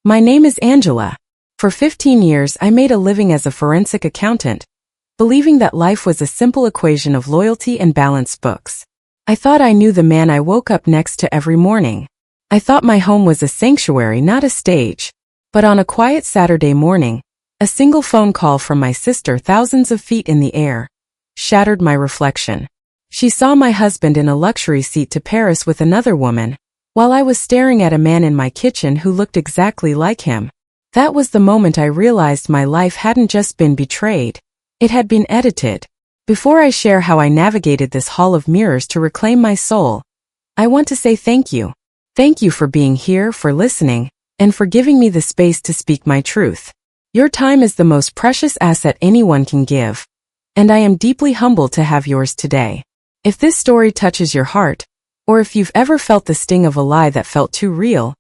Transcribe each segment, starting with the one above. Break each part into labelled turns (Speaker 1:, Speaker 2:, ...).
Speaker 1: My name is Angela. For 15 years I made a living as a forensic accountant, believing that life was a simple equation of loyalty and balanced books. I thought I knew the man I woke up next to every morning. I thought my home was a sanctuary, not a stage. But on a quiet Saturday morning, a single phone call from my sister thousands of feet in the air shattered my reflection. She saw my husband in a luxury seat to Paris with another woman, while I was staring at a man in my kitchen who looked exactly like him. That was the moment I realized my life hadn't just been betrayed. It had been edited. Before I share how I navigated this hall of mirrors to reclaim my soul, I want to say thank you. Thank you for being here, for listening, and for giving me the space to speak my truth. Your time is the most precious asset anyone can give, and I am deeply humbled to have yours today. If this story touches your heart, or if you've ever felt the sting of a lie that felt too real,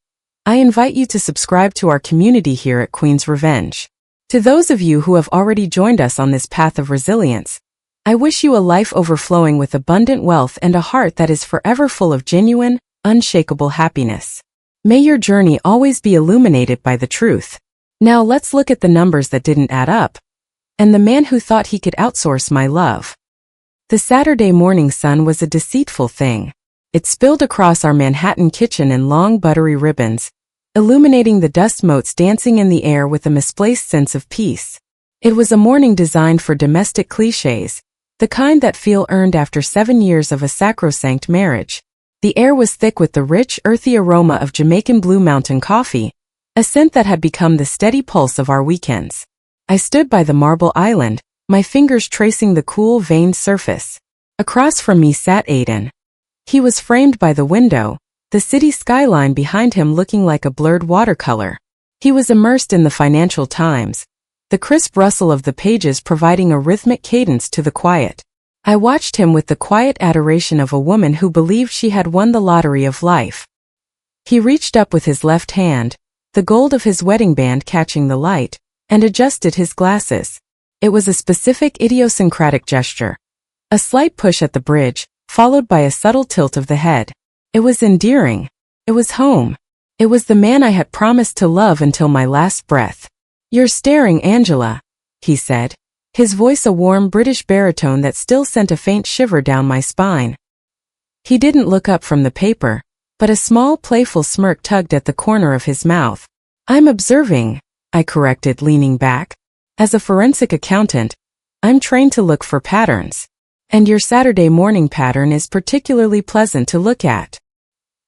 Speaker 1: I invite you to subscribe to our community here at Queen's Revenge. To those of you who have already joined us on this path of resilience, I wish you a life overflowing with abundant wealth and a heart that is forever full of genuine, unshakable happiness. May your journey always be illuminated by the truth. Now let's look at the numbers that didn't add up, and the man who thought he could outsource my love. The Saturday morning sun was a deceitful thing. It spilled across our Manhattan kitchen in long buttery ribbons, illuminating the dust motes dancing in the air with a misplaced sense of peace. It was a morning designed for domestic clichés, the kind that feel earned after 7 years of a sacrosanct marriage. The air was thick with the rich, earthy aroma of Jamaican Blue Mountain coffee, a scent that had become the steady pulse of our weekends. I stood by the marble island, my fingers tracing the cool, veined surface. Across from me sat Aiden. He was framed by the window, the city skyline behind him looking like a blurred watercolor. He was immersed in the Financial Times, the crisp rustle of the pages providing a rhythmic cadence to the quiet. I watched him with the quiet adoration of a woman who believed she had won the lottery of life. He reached up with his left hand, the gold of his wedding band catching the light, and adjusted his glasses. It was a specific idiosyncratic gesture. A slight push at the bridge, followed by a subtle tilt of the head. It was endearing. It was home. It was the man I had promised to love until my last breath. "You're staring, Angela," he said, his voice a warm British baritone that still sent a faint shiver down my spine. He didn't look up from the paper, but a small playful smirk tugged at the corner of his mouth. "I'm observing," I corrected, leaning back. "As a forensic accountant, I'm trained to look for patterns. And your Saturday morning pattern is particularly pleasant to look at."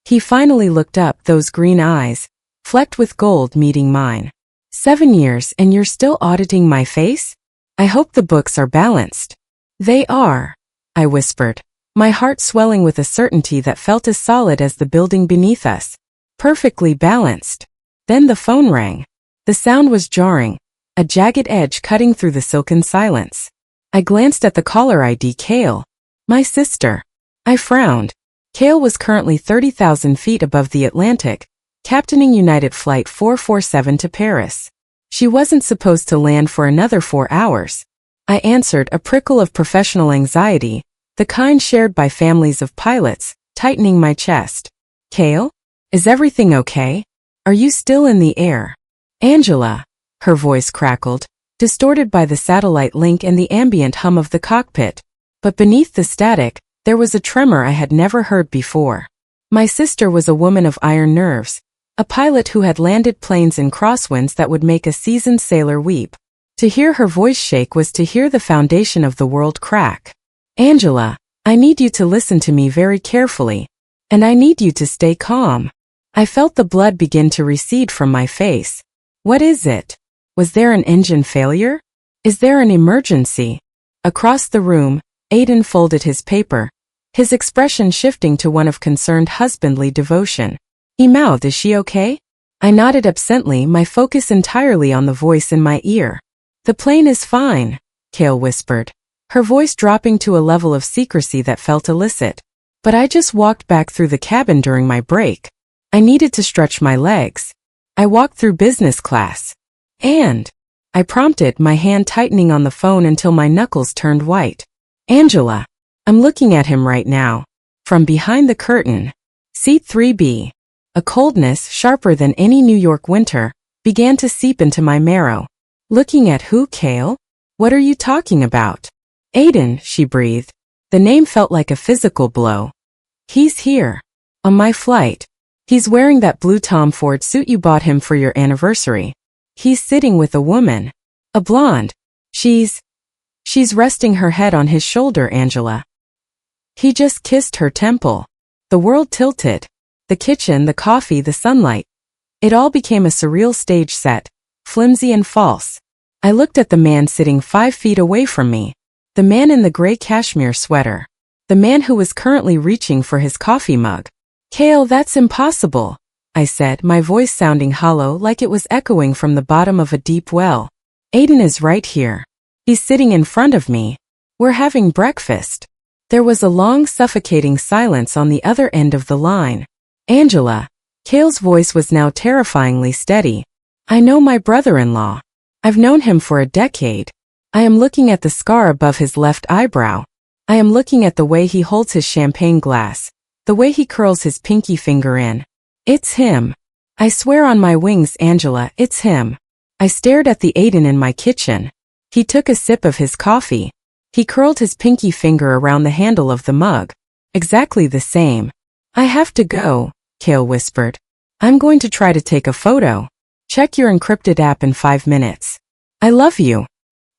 Speaker 1: He finally looked up, those green eyes, flecked with gold, meeting mine. 7 years and you're still auditing my face? I hope the books are balanced." "They are," I whispered, my heart swelling with a certainty that felt as solid as the building beneath us. "Perfectly balanced." Then the phone rang. The sound was jarring, a jagged edge cutting through the silken silence. I glanced at the caller ID. Kale. My sister. I frowned. Kale was currently 30,000 feet above the Atlantic, captaining United Flight 447 to Paris. She wasn't supposed to land for another 4 hours. I answered, a prickle of professional anxiety, the kind shared by families of pilots, tightening my chest. "Kale? Is everything okay? Are you still in the air?" "Angela," her voice crackled, distorted by the satellite link and the ambient hum of the cockpit. But beneath the static, there was a tremor I had never heard before. My sister was a woman of iron nerves, a pilot who had landed planes in crosswinds that would make a seasoned sailor weep. To hear her voice shake was to hear the foundation of the world crack. "Angela, I need you to listen to me very carefully. And I need you to stay calm." I felt the blood begin to recede from my face. "What is it? Was there an engine failure? Is there an emergency?" Across the room, Aiden folded his paper, his expression shifting to one of concerned husbandly devotion. He mouthed, "Is she okay?" I nodded absently, my focus entirely on the voice in my ear. "The plane is fine," Kale whispered, her voice dropping to a level of secrecy that felt illicit. "But I just walked back through the cabin during my break. I needed to stretch my legs. I walked through business class. And," I prompted, my hand tightening on the phone until my knuckles turned white. "Angela, I'm looking at him right now. From behind the curtain. Seat 3B. A coldness, sharper than any New York winter, began to seep into my marrow. Looking at who, Kale? What are you talking about? Aiden, she breathed. The name felt like a physical blow. He's here. On my flight. He's wearing that blue Tom Ford suit you bought him for your anniversary. He's sitting with a woman. A blonde. She's resting her head on his shoulder, Angela. He just kissed her temple. The world tilted. The kitchen, the coffee, the sunlight. It all became a surreal stage set, flimsy and false. I looked at the man sitting 5 feet away from me. The man in the gray cashmere sweater. The man who was currently reaching for his coffee mug. Kale, that's impossible, I said, my voice sounding hollow like it was echoing from the bottom of a deep well. Aiden is right here. He's sitting in front of me. We're having breakfast. There was a long, suffocating silence on the other end of the line. Angela. Kale's voice was now terrifyingly steady. I know my brother-in-law. I've known him for a decade. I am looking at the scar above his left eyebrow. I am looking at the way he holds his champagne glass. The way he curls his pinky finger in. It's him. I swear on my wings, Angela, it's him. I stared at the Aiden in my kitchen. He took a sip of his coffee. He curled his pinky finger around the handle of the mug. Exactly the same. I have to go, Kale whispered. I'm going to try to take a photo. Check your encrypted app in 5 minutes. I love you.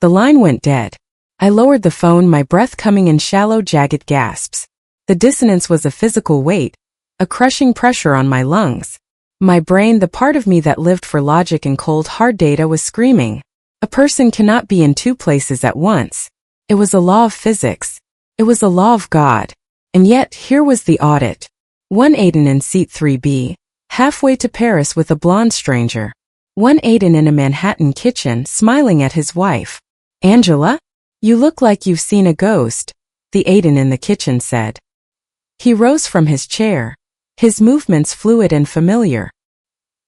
Speaker 1: The line went dead. I lowered the phone, my breath coming in shallow, jagged gasps. The dissonance was a physical weight, a crushing pressure on my lungs. My brain, the part of me that lived for logic and cold, hard data, was screaming. A person cannot be in 2 places at once. It was a law of physics. It was a law of God. And yet, here was the audit. One Aiden in seat 3B, halfway to Paris with a blonde stranger. One Aiden in a Manhattan kitchen, smiling at his wife. Angela? You look like you've seen a ghost, the Aiden in the kitchen said. He rose from his chair, his movements fluid and familiar.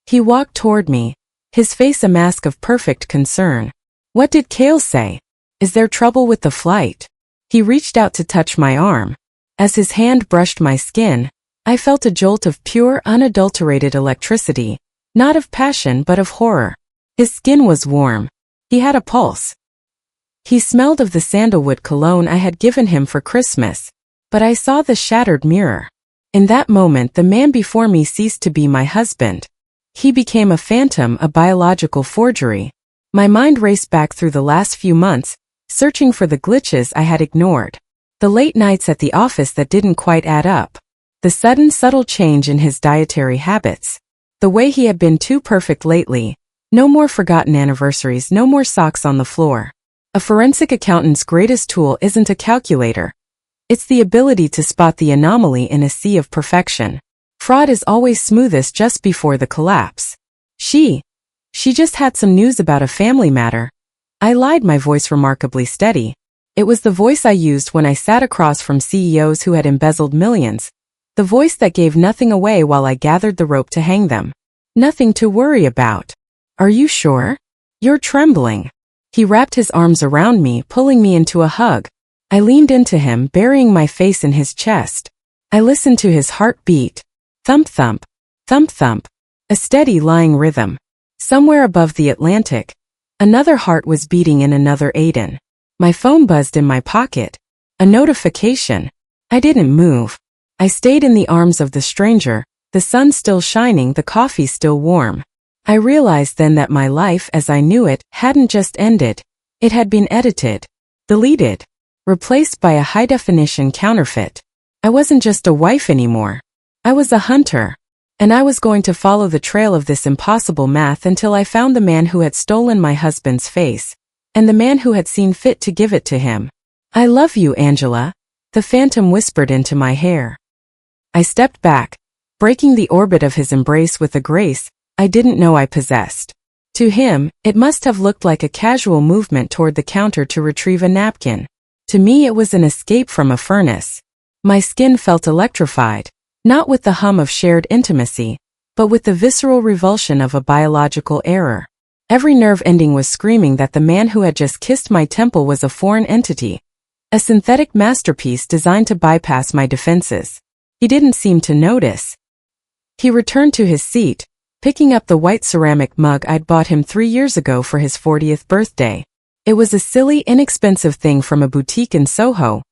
Speaker 1: He walked toward me, his face a mask of perfect concern. What did Kale say? Is there trouble with the flight? He reached out to touch my arm. As his hand brushed my skin, I felt a jolt of pure, unadulterated electricity, not of passion but of horror. His skin was warm. He had a pulse. He smelled of the sandalwood cologne I had given him for Christmas. But I saw the shattered mirror. In that moment, the man before me ceased to be my husband. He became a phantom, a biological forgery. My mind raced back through the last few months, searching for the glitches I had ignored. The late nights at the office that didn't quite add up. The sudden, subtle change in his dietary habits. The way he had been too perfect lately. No more forgotten anniversaries, no more socks on the floor. A forensic accountant's greatest tool isn't a calculator. It's the ability to spot the anomaly in a sea of perfection. Fraud is always smoothest just before the collapse. She just had some news about a family matter. I lied, my voice remarkably steady. It was the voice I used when I sat across from CEOs who had embezzled millions. The voice that gave nothing away while I gathered the rope to hang them. Nothing to worry about. Are you sure? You're trembling. He wrapped his arms around me, pulling me into a hug. I leaned into him, burying my face in his chest. I listened to his heart beat. Thump thump, thump thump. A steady lying rhythm. Somewhere above the Atlantic, another heart was beating in another Aiden. My phone buzzed in my pocket. A notification. I didn't move. I stayed in the arms of the stranger, the sun still shining, the coffee still warm. I realized then that my life as I knew it hadn't just ended. It had been edited, deleted, replaced by a high-definition counterfeit. I wasn't just a wife anymore. I was a hunter. And I was going to follow the trail of this impossible math until I found the man who had stolen my husband's face, and the man who had seen fit to give it to him. I love you, Angela, the phantom whispered into my hair. I stepped back, breaking the orbit of his embrace with a grace I didn't know I possessed. To him, it must have looked like a casual movement toward the counter to retrieve a napkin. To me, it was an escape from a furnace. My skin felt electrified, not with the hum of shared intimacy, but with the visceral revulsion of a biological error. Every nerve ending was screaming that the man who had just kissed my temple was a foreign entity, a synthetic masterpiece designed to bypass my defenses. He didn't seem to notice. He returned to his seat, picking up the white ceramic mug I'd bought him 3 years ago for his 40th birthday. It was a silly, inexpensive thing from a boutique in Soho,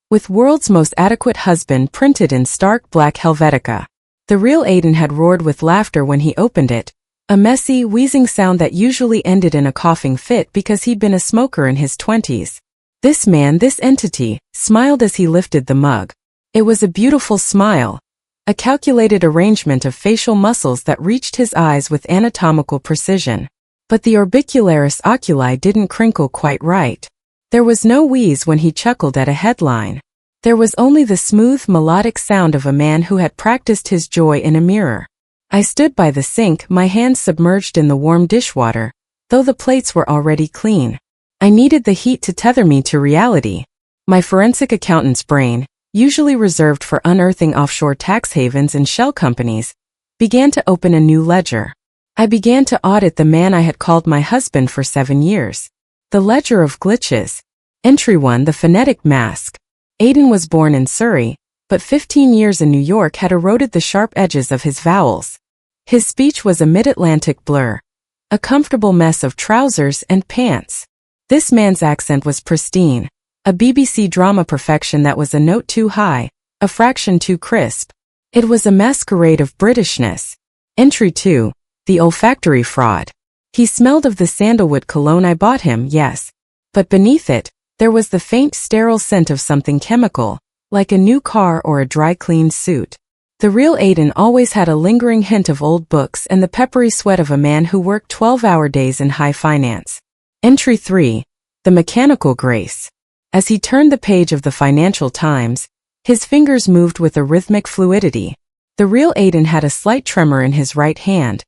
Speaker 1: with "World's Most Adequate Husband" printed in stark black Helvetica. The real Aiden had roared with laughter when he opened it, a messy, wheezing sound that usually ended in a coughing fit because he'd been a smoker in his 20s. This man, this entity, smiled as he lifted the mug. It was a beautiful smile, a calculated arrangement of facial muscles that reached his eyes with anatomical precision. But the orbicularis oculi didn't crinkle quite right. There was no wheeze when he chuckled at a headline. There was only the smooth, melodic sound of a man who had practiced his joy in a mirror. I stood by the sink, my hands submerged in the warm dishwater, though the plates were already clean. I needed the heat to tether me to reality. My forensic accountant's brain, usually reserved for unearthing offshore tax havens and shell companies, began to open a new ledger. I began to audit the man I had called my husband for 7 years. The ledger of glitches. Entry 1: the phonetic mask. Aiden was born in Surrey, but 15 years in New York had eroded the sharp edges of his vowels. His speech was a mid-Atlantic blur, a comfortable mess of trousers and pants. This man's accent was pristine, a BBC drama perfection that was a note too high, a fraction too crisp. It was a masquerade of Britishness. Entry 2: the olfactory fraud. He smelled of the sandalwood cologne I bought him, yes, but beneath it, there was the faint sterile scent of something chemical, like a new car or a dry-cleaned suit. The real Aiden always had a lingering hint of old books and the peppery sweat of a man who worked 12-hour days in high finance. Entry 3: the mechanical grace. As he turned the page of the Financial Times, his fingers moved with a rhythmic fluidity. The real Aiden had a slight tremor in his right hand,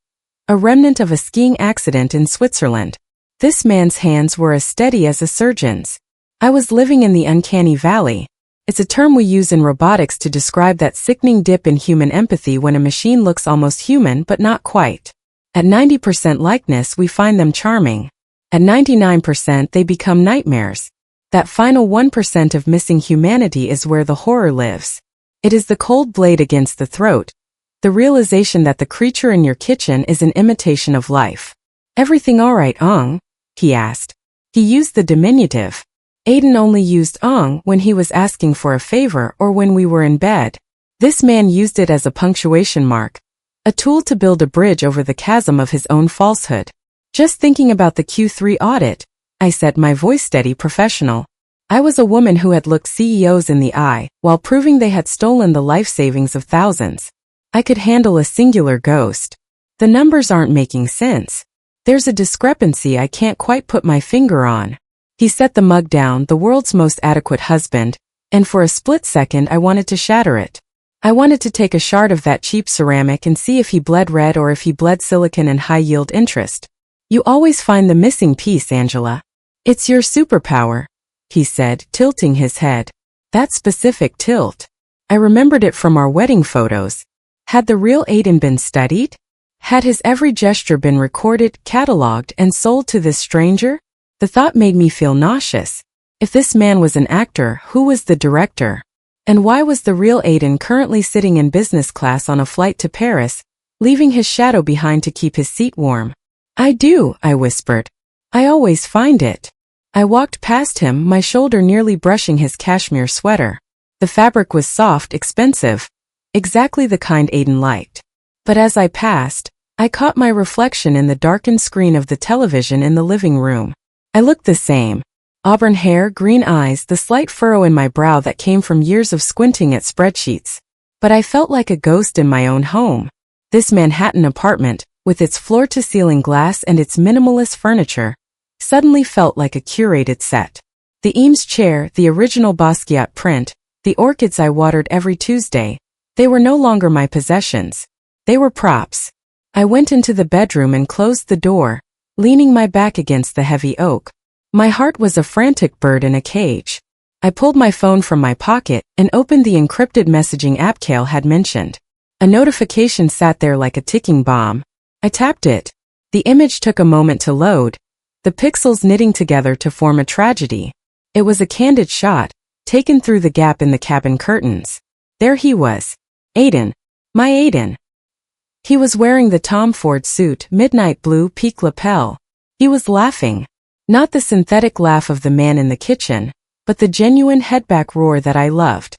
Speaker 1: a remnant of a skiing accident in Switzerland. This man's hands were as steady as a surgeon's. I was living in the uncanny valley. It's a term we use in robotics to describe that sickening dip in human empathy when a machine looks almost human but not quite. At 90% likeness, we find them charming. At 99%, they become nightmares. That final 1% of missing humanity is where the horror lives. It is the cold blade against the throat, the realization that the creature in your kitchen is an imitation of life. "Everything all right, Ong?" he asked. He used the diminutive. Aiden only used Ong when he was asking for a favor or when we were in bed. This man used it as a punctuation mark, a tool to build a bridge over the chasm of his own falsehood. "Just thinking about the Q3 audit," I said, my voice steady, professional. I was a woman who had looked CEOs in the eye while proving they had stolen the life savings of thousands. I could handle a singular ghost. The numbers aren't making sense. There's a discrepancy I can't quite put my finger on. He set the mug down, "The World's Most Adequate Husband," and for a split second I wanted to shatter it. I wanted to take a shard of that cheap ceramic and see if he bled red or if he bled silicon and high-yield interest. "You always find the missing piece, Angela. It's your superpower," he said, tilting his head. That specific tilt. I remembered it from our wedding photos. Had the real Aiden been studied? Had his every gesture been recorded, catalogued, and sold to this stranger? The thought made me feel nauseous. If this man was an actor, who was the director? And why was the real Aiden currently sitting in business class on a flight to Paris, leaving his shadow behind to keep his seat warm? "I do," I whispered. "I always find it." I walked past him, my shoulder nearly brushing his cashmere sweater. The fabric was soft, expensive, exactly the kind Aiden liked. But as I passed, I caught my reflection in the darkened screen of the television in the living room. I looked the same. Auburn hair, green eyes, the slight furrow in my brow that came from years of squinting at spreadsheets. But I felt like a ghost in my own home. This Manhattan apartment, with its floor-to-ceiling glass and its minimalist furniture, suddenly felt like a curated set. The Eames chair, the original Basquiat print, the orchids I watered every Tuesday, they were no longer my possessions. They were props. I went into the bedroom and closed the door, leaning my back against the heavy oak. My heart was a frantic bird in a cage. I pulled my phone from my pocket and opened the encrypted messaging app Kale had mentioned. A notification sat there like a ticking bomb. I tapped it. The image took a moment to load, the pixels knitting together to form a tragedy. It was a candid shot, taken through the gap in the cabin curtains. There he was. Aiden. My Aiden. He was wearing the Tom Ford suit, midnight blue peak lapel. He was laughing. Not the synthetic laugh of the man in the kitchen, but the genuine headback roar that I loved.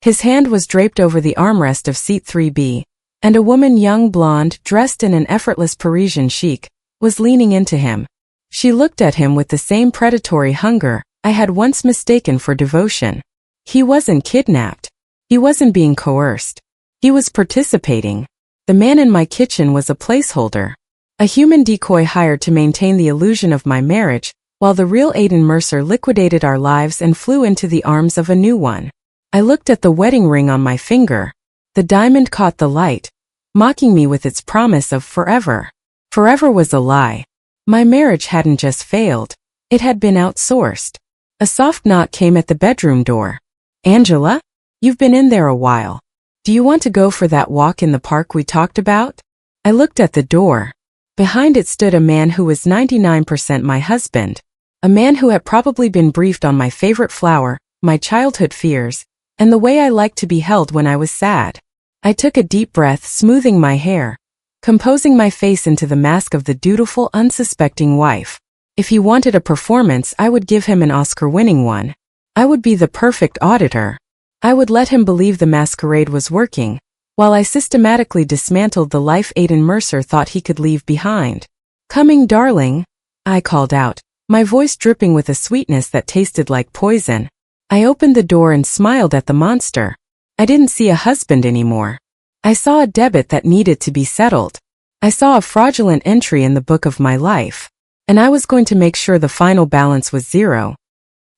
Speaker 1: His hand was draped over the armrest of seat 3B, and a woman, young blonde, dressed in an effortless Parisian chic, was leaning into him. She looked at him with the same predatory hunger I had once mistaken for devotion. He wasn't kidnapped. He wasn't being coerced. He was participating. The man in my kitchen was a placeholder, a human decoy hired to maintain the illusion of my marriage, while the real Aiden Mercer liquidated our lives and flew into the arms of a new one. I looked at the wedding ring on my finger. The diamond caught the light, mocking me with its promise of forever. Forever was a lie. My marriage hadn't just failed, it had been outsourced. A soft knock came at the bedroom door. "Angela? You've been in there a while. Do you want to go for that walk in the park we talked about?" I looked at the door. Behind it stood a man who was 99% my husband. A man who had probably been briefed on my favorite flower, my childhood fears, and the way I liked to be held when I was sad. I took a deep breath, smoothing my hair, composing my face into the mask of the dutiful, unsuspecting wife. If he wanted a performance, I would give him an Oscar-winning one. I would be the perfect auditor. I would let him believe the masquerade was working, while I systematically dismantled the life Aiden Mercer thought he could leave behind. "Coming, darling," I called out, my voice dripping with a sweetness that tasted like poison. I opened the door and smiled at the monster. I didn't see a husband anymore. I saw a debit that needed to be settled. I saw a fraudulent entry in the book of my life, and I was going to make sure the final balance was zero.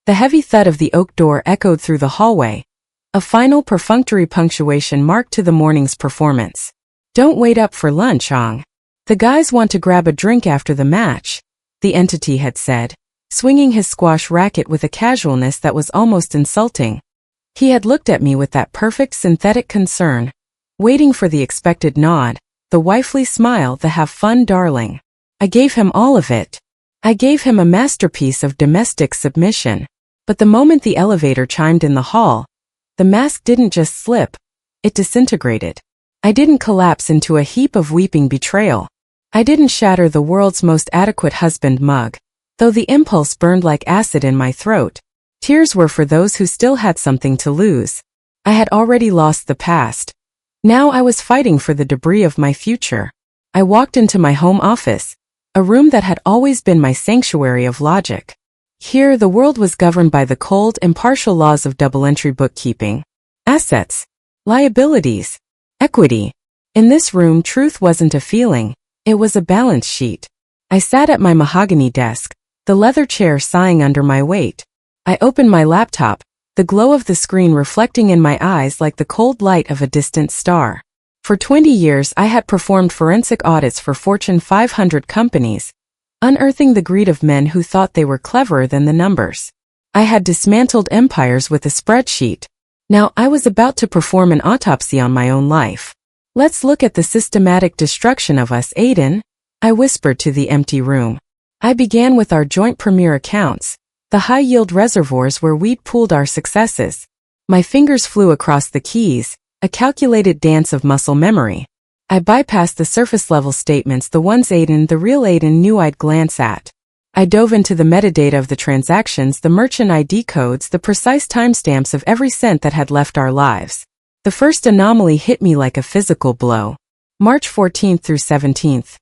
Speaker 1: The heavy thud of the oak door echoed through the hallway, a final perfunctory punctuation mark to the morning's performance. "Don't wait up for lunch, Ong. The guys want to grab a drink after the match," the entity had said, swinging his squash racket with a casualness that was almost insulting. He had looked at me with that perfect synthetic concern, waiting for the expected nod, the wifely smile, the "have fun, darling." I gave him all of it. I gave him a masterpiece of domestic submission. But the moment the elevator chimed in the hall, the mask didn't just slip, it disintegrated. I didn't collapse into a heap of weeping betrayal. I didn't shatter the world's most adequate husband mug, though the impulse burned like acid in my throat. Tears were for those who still had something to lose. I had already lost the past. Now I was fighting for the debris of my future. I walked into my home office, a room that had always been my sanctuary of logic. Here, the world was governed by the cold, impartial laws of double-entry bookkeeping. Assets, liabilities, equity. In this room, truth wasn't a feeling, it was a balance sheet. I sat at my mahogany desk, the leather chair sighing under my weight. I opened my laptop, the glow of the screen reflecting in my eyes like the cold light of a distant star. For 20 years, I had performed forensic audits for Fortune 500 companies, unearthing the greed of men who thought they were cleverer than the numbers. I had dismantled empires with a spreadsheet. Now I was about to perform an autopsy on my own life. "Let's look at the systematic destruction of us, Aiden," I whispered to the empty room. I began with our joint premier accounts, the high-yield reservoirs where we'd pooled our successes. My fingers flew across the keys, a calculated dance of muscle memory. I bypassed the surface-level statements, the ones Aiden, the real Aiden, knew I'd glance at. I dove into the metadata of the transactions, the merchant ID codes, the precise timestamps of every cent that had left our lives. The first anomaly hit me like a physical blow. March 14th through 17th.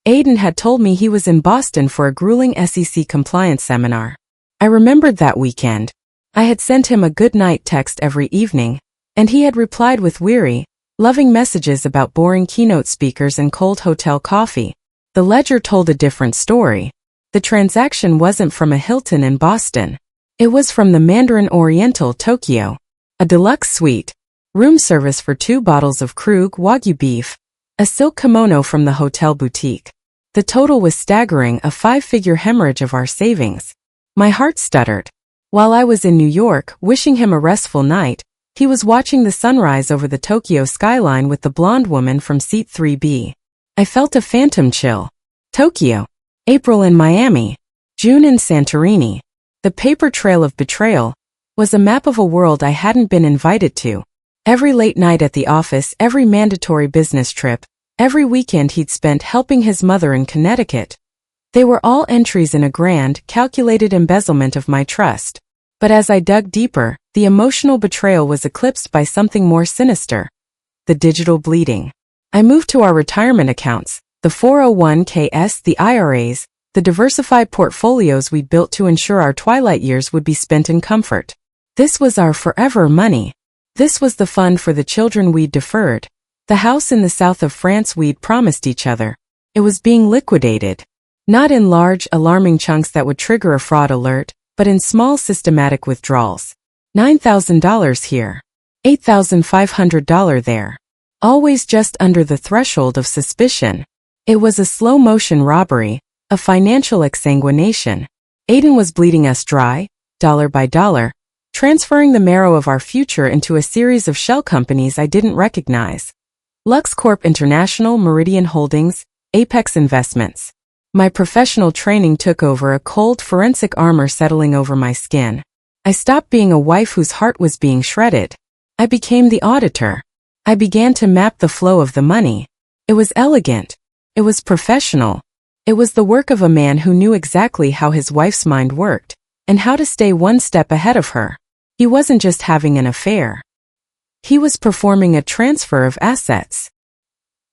Speaker 1: Aiden had told me he was in Boston for a grueling SEC compliance seminar. I remembered that weekend. I had sent him a good night text every evening, and he had replied with weary, loving messages about boring keynote speakers and cold hotel coffee. The ledger told a different story. The transaction wasn't from a Hilton in Boston. It was from the Mandarin Oriental, Tokyo. A deluxe suite, room service for 2 bottles of Krug Wagyu beef, a silk kimono from the hotel boutique. The total was staggering, a 5-figure hemorrhage of our savings. My heart stuttered. While I was in New York, wishing him a restful night, he was watching the sunrise over the Tokyo skyline with the blonde woman from seat 3B. I felt a phantom chill. Tokyo. April in Miami. June in Santorini. The paper trail of betrayal was a map of a world I hadn't been invited to. Every late night at the office, every mandatory business trip, Every weekend he'd spent helping his mother in Connecticut. They were all entries in a grand, calculated embezzlement of my trust. But as I dug deeper, the emotional betrayal was eclipsed by something more sinister. The digital bleeding. I moved to our retirement accounts, the 401ks, the IRAs, the diversified portfolios we'd built to ensure our twilight years would be spent in comfort. This was our forever money. This was the fund for the children we'd deferred. The house in the south of France we'd promised each other. It was being liquidated. Not in large, alarming chunks that would trigger a fraud alert, but in small systematic withdrawals. $9,000 here. $8,500 there. Always just under the threshold of suspicion. It was a slow-motion robbery, a financial exsanguination. Aiden was bleeding us dry, dollar by dollar, transferring the marrow of our future into a series of shell companies I didn't recognize. Lux Corp International, Meridian Holdings, Apex Investments. My professional training took over, a cold forensic armor settling over my skin. I stopped being a wife whose heart was being shredded. I became the auditor. I began to map the flow of the money. It was elegant. It was professional. It was the work of a man who knew exactly how his wife's mind worked, and how to stay one step ahead of her. He wasn't just having an affair. He was performing a transfer of assets.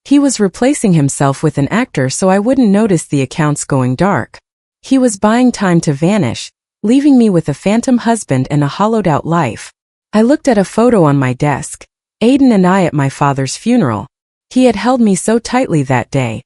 Speaker 1: He was replacing himself with an actor so I wouldn't notice the accounts going dark. He was buying time to vanish, leaving me with a phantom husband and a hollowed-out life. I looked at a photo on my desk. Aiden and I at my father's funeral. He had held me so tightly that day.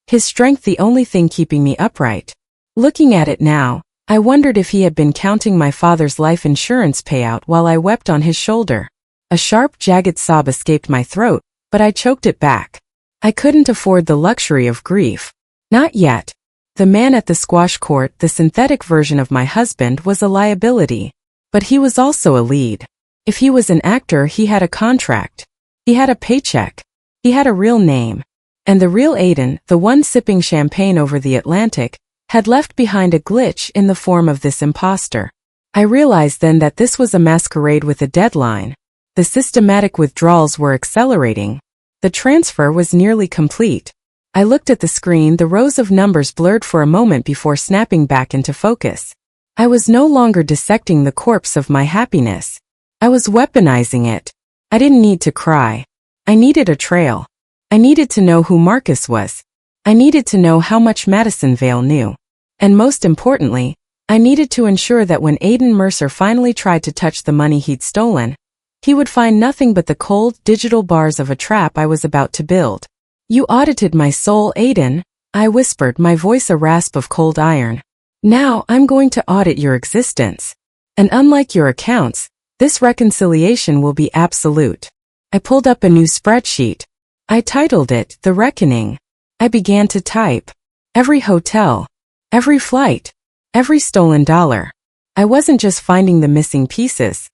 Speaker 1: His strength the only thing keeping me upright. Looking at it now, I wondered if he had been counting my father's life insurance payout while I wept on his shoulder. A sharp, jagged sob escaped my throat, but I choked it back. I couldn't afford the luxury of grief. Not yet. The man at the squash court, the synthetic version of my husband, was a liability. But he was also a lead. If he was an actor, he had a contract. He had a paycheck. He had a real name. And the real Aiden, the one sipping champagne over the Atlantic, had left behind a glitch in the form of this imposter. I realized then that this was a masquerade with a deadline. The systematic withdrawals were accelerating. The transfer was nearly complete. I looked at the screen, the rows of numbers blurred for a moment before snapping back into focus. I was no longer dissecting the corpse of my happiness. I was weaponizing it. I didn't need to cry. I needed a trail. I needed to know who Marcus was. I needed to know how much Madison Vale knew. And most importantly, I needed to ensure that when Aiden Mercer finally tried to touch the money he'd stolen, he would find nothing but the cold, digital bars of a trap I was about to build. You audited my soul, Aiden, I whispered, my voice a rasp of cold iron. Now I'm going to audit your existence. And unlike your accounts, this reconciliation will be absolute. I pulled up a new spreadsheet. I titled it, The Reckoning. I began to type. Every hotel. Every flight. Every stolen dollar. I wasn't just finding the missing pieces.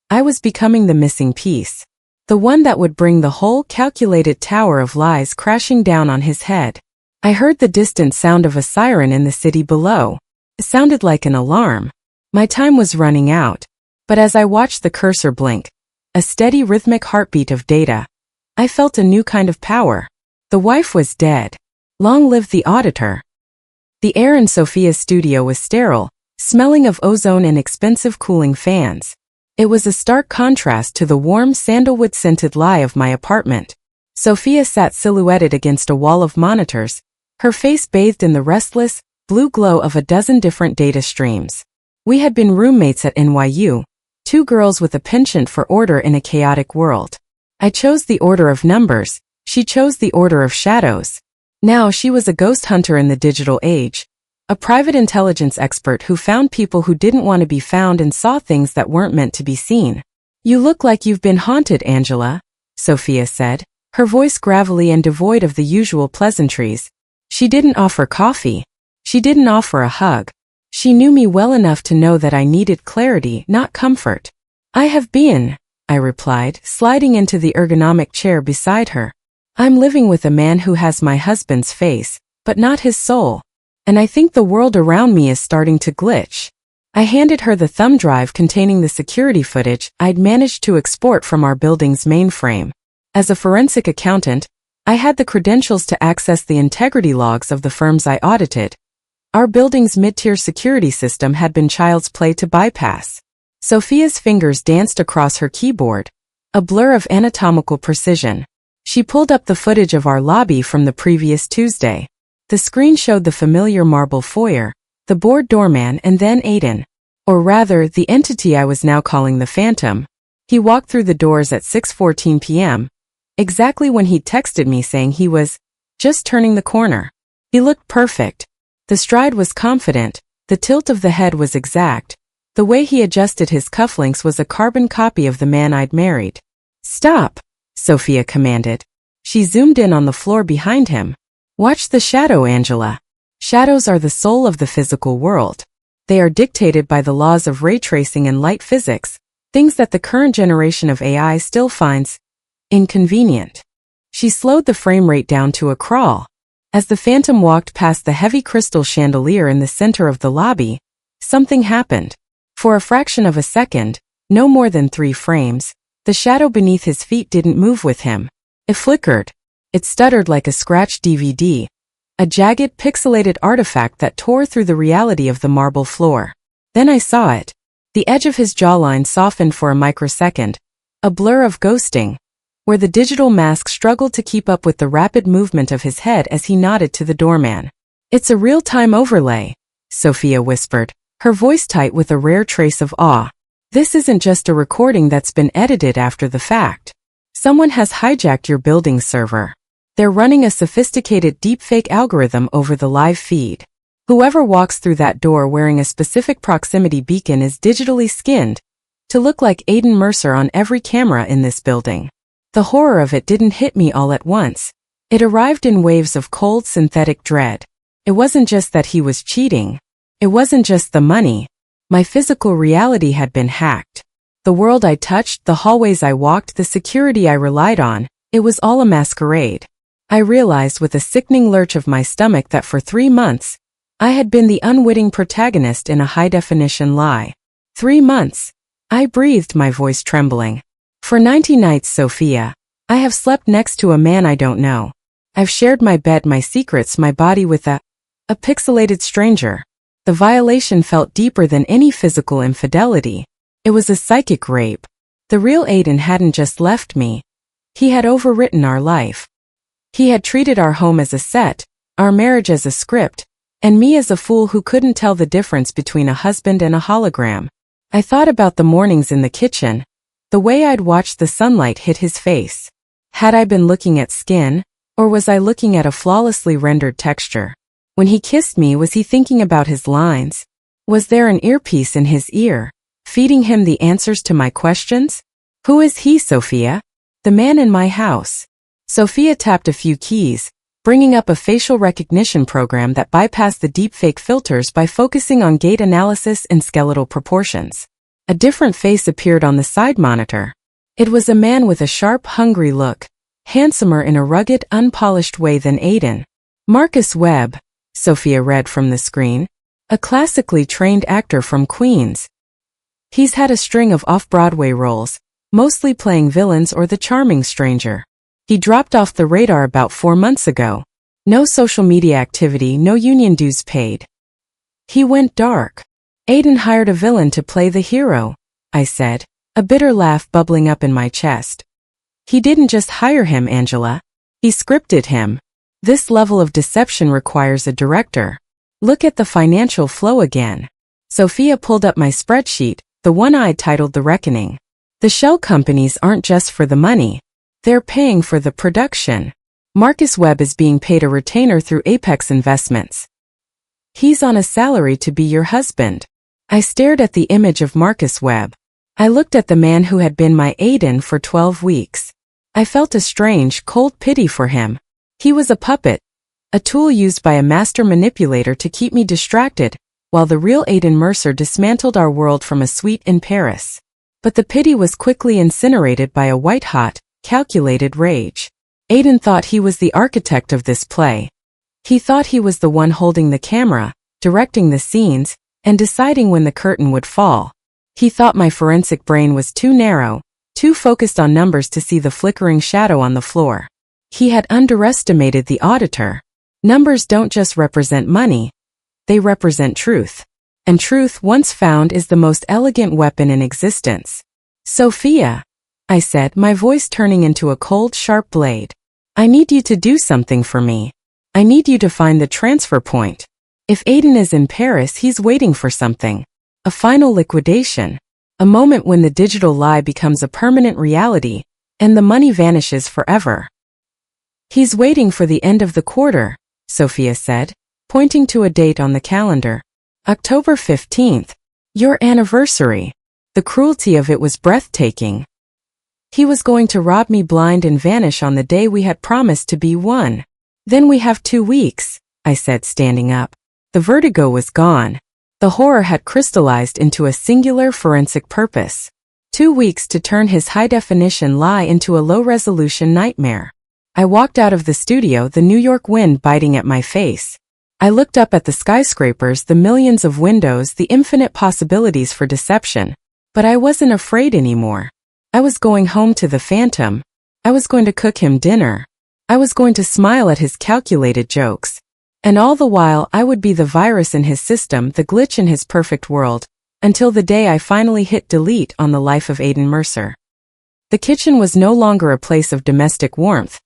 Speaker 1: I was becoming the missing piece. The one that would bring the whole calculated tower of lies crashing down on his head. I heard the distant sound of a siren in the city below. It sounded like an alarm. My time was running out. But as I watched the cursor blink, a steady rhythmic heartbeat of data, I felt a new kind of power. The wife was dead. Long live the auditor. The air in Sophia's studio was sterile, smelling of ozone and expensive cooling fans. It was a stark contrast to the warm sandalwood-scented lie of my apartment. Sophia sat silhouetted against a wall of monitors, her face bathed in the restless, blue glow of a dozen different data streams. We had been roommates at NYU, two girls with a penchant for order in a chaotic world. I chose the order of numbers, she chose the order of shadows. Now she was a ghost hunter in the digital age. A private intelligence expert who found people who didn't want to be found and saw things that weren't meant to be seen. You look like you've been haunted, Angela, Sophia said, her voice gravelly and devoid of the usual pleasantries. She didn't offer coffee. She didn't offer a hug. She knew me well enough to know that I needed clarity, not comfort. I have been, I replied, sliding into the ergonomic chair beside her. I'm living with a man who has my husband's face, but not his soul. And I think the world around me is starting to glitch. I handed her the thumb drive containing the security footage I'd managed to export from our building's mainframe. As a forensic accountant, I had the credentials to access the integrity logs of the firms I audited. Our building's mid-tier security system had been child's play to bypass. Sophia's fingers danced across her keyboard, a blur of anatomical precision. She pulled up the footage of our lobby from the previous Tuesday. The screen showed the familiar marble foyer, the bored doorman, and then Aiden. Or rather, the entity I was now calling the Phantom. He walked through the doors at 6:14 p.m., exactly when he'd texted me saying he was just turning the corner. He looked perfect. The stride was confident, the tilt of the head was exact, the way he adjusted his cufflinks was a carbon copy of the man I'd married. "Stop," Sophia commanded. She zoomed in on the floor behind him. "Watch the shadow, Angela. Shadows are the soul of the physical world. They are dictated by the laws of ray tracing and light physics, things that the current generation of AI still finds inconvenient." She slowed the frame rate down to a crawl. As the Phantom walked past the heavy crystal chandelier in the center of the lobby, something happened. For a fraction of a second, no more than 3 frames, the shadow beneath his feet didn't move with him. It flickered. It stuttered like a scratched DVD, a jagged, pixelated artifact that tore through the reality of the marble floor. Then I saw it. The edge of his jawline softened for a microsecond, a blur of ghosting, where the digital mask struggled to keep up with the rapid movement of his head as he nodded to the doorman. "It's a real-time overlay," Sophia whispered, her voice tight with a rare trace of awe. "This isn't just a recording that's been edited after the fact. Someone has hijacked your building server. They're running a sophisticated deepfake algorithm over the live feed. Whoever walks through that door wearing a specific proximity beacon is digitally skinned to look like Aiden Mercer on every camera in this building." The horror of it didn't hit me all at once. It arrived in waves of cold, synthetic dread. It wasn't just that he was cheating. It wasn't just the money. My physical reality had been hacked. The world I touched, the hallways I walked, the security I relied on, it was all a masquerade. I realized with a sickening lurch of my stomach that for 3 months, I had been the unwitting protagonist in a high-definition lie. 3 months. I breathed, my voice trembling. For 90 nights, Sophia, I have slept next to a man I don't know. I've shared my bed, my secrets, my body with a pixelated stranger. The violation felt deeper than any physical infidelity. It was a psychic rape. The real Aiden hadn't just left me. He had overwritten our life. He had treated our home as a set, our marriage as a script, and me as a fool who couldn't tell the difference between a husband and a hologram. I thought about the mornings in the kitchen, the way I'd watched the sunlight hit his face. Had I been looking at skin, or was I looking at a flawlessly rendered texture? When he kissed me, was he thinking about his lines? Was there an earpiece in his ear, feeding him the answers to my questions? Who is he, Sophia? The man in my house. Sophia tapped a few keys, bringing up a facial recognition program that bypassed the deepfake filters by focusing on gait analysis and skeletal proportions. A different face appeared on the side monitor. It was a man with a sharp, hungry look, handsomer in a rugged, unpolished way than Aiden. Marcus Webb, Sophia read from the screen. A classically trained actor from Queens. He's had a string of off-Broadway roles, mostly playing villains or the charming stranger. He dropped off the radar about 4 months ago. No social media activity, no union dues paid. He went dark. Aiden hired a villain to play the hero, I said, a bitter laugh bubbling up in my chest. He didn't just hire him, Angela. He scripted him. This level of deception requires a director. Look at the financial flow again. Sophia pulled up my spreadsheet, the one I'd titled The Reckoning. The shell companies aren't just for the money. They're paying for the production. Marcus Webb is being paid a retainer through Apex Investments. He's on a salary to be your husband. I stared at the image of Marcus Webb. I looked at the man who had been my Aiden for 12 weeks. I felt a strange, cold pity for him. He was a puppet, a tool used by a master manipulator to keep me distracted, while the real Aiden Mercer dismantled our world from a suite in Paris. But the pity was quickly incinerated by a white-hot, calculated rage. Aiden thought he was the architect of this play. He thought he was the one holding the camera, directing the scenes, and deciding when the curtain would fall. He thought my forensic brain was too narrow, too focused on numbers to see the flickering shadow on the floor. He had underestimated the auditor. Numbers don't just represent money, they represent truth. And truth, once found, is the most elegant weapon in existence. Sophia, I said, my voice turning into a cold, sharp blade. I need you to do something for me. I need you to find the transfer point. If Aiden is in Paris, he's waiting for something. A final liquidation. A moment when the digital lie becomes a permanent reality, and the money vanishes forever. He's waiting for the end of the quarter, Sophia said, pointing to a date on the calendar. October 15th. Your anniversary. The cruelty of it was breathtaking. He was going to rob me blind and vanish on the day we had promised to be one. Then we have 2 weeks, I said, standing up. The vertigo was gone. The horror had crystallized into a singular forensic purpose. 2 weeks to turn his high-definition lie into a low-resolution nightmare. I walked out of the studio, the New York wind biting at my face. I looked up at the skyscrapers, the millions of windows, the infinite possibilities for deception. But I wasn't afraid anymore. I was going home to the Phantom. I was going to cook him dinner. I was going to smile at his calculated jokes. And all the while I would be the virus in his system, the glitch in his perfect world, until the day I finally hit delete on the life of Aiden Mercer. The kitchen was no longer a place of domestic warmth.